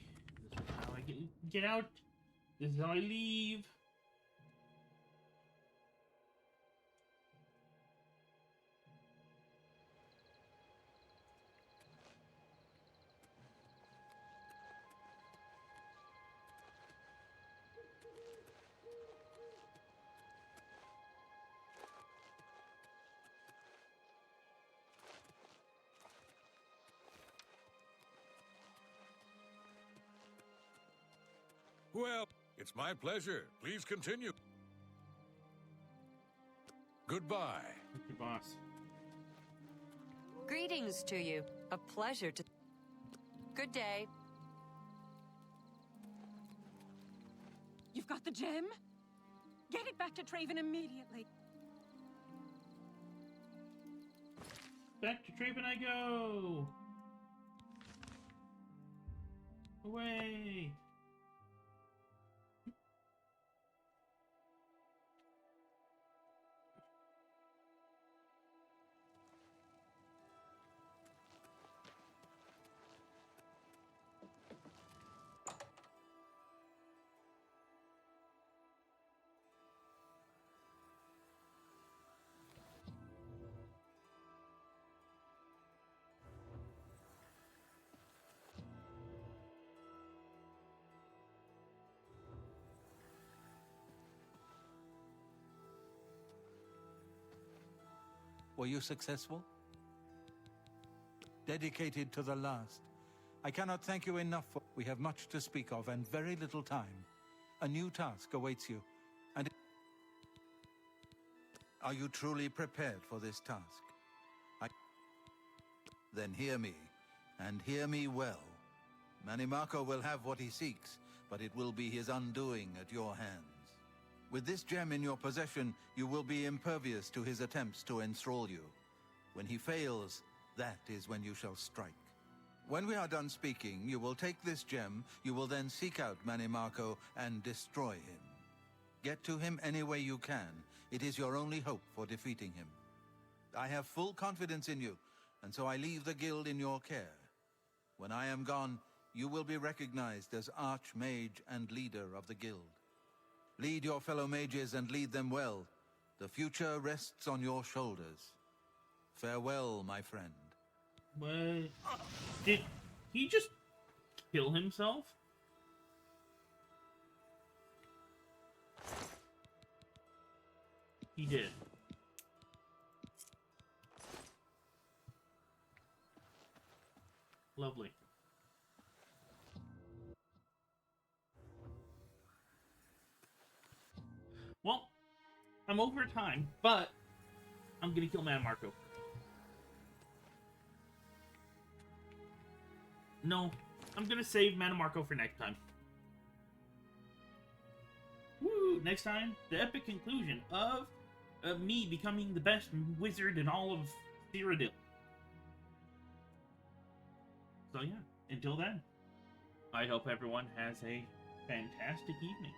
[SPEAKER 17] this is how I get out. This is how I leave.
[SPEAKER 12] Well, it's my pleasure. Please continue. Goodbye.
[SPEAKER 1] Thank you, boss.
[SPEAKER 20] Greetings to you. A pleasure to... Good day.
[SPEAKER 21] You've got the gem? Get it back to Traven immediately.
[SPEAKER 1] Back to Traven I go! Away!
[SPEAKER 8] Were you successful? Dedicated to the last. I cannot thank you enough for... We have much to speak of and very little time. A new task awaits you, and... Are you truly prepared for this task? Then hear me, and hear me well. Manimarco will have what he seeks, but it will be his undoing at your hands. With this gem in your possession, you will be impervious to his attempts to enthrall you. When he fails, that is when you shall strike. When we are done speaking, you will take this gem, you will then seek out Manimarco and destroy him. Get to him any way you can. It is your only hope for defeating him. I have full confidence in you, and so I leave the guild in your care. When I am gone, you will be recognized as Archmage and leader of the guild. Lead your fellow mages and lead them well. The future rests on your shoulders. Farewell, my friend.
[SPEAKER 1] What? Did he just kill himself? He did. Lovely. Well, I'm over time, but I'm gonna kill Manimarco. No, I'm gonna save Manimarco for next time. Woo! Next time, the epic conclusion of me becoming the best wizard in all of Cyrodiil. So yeah, until then, I hope everyone has a fantastic evening.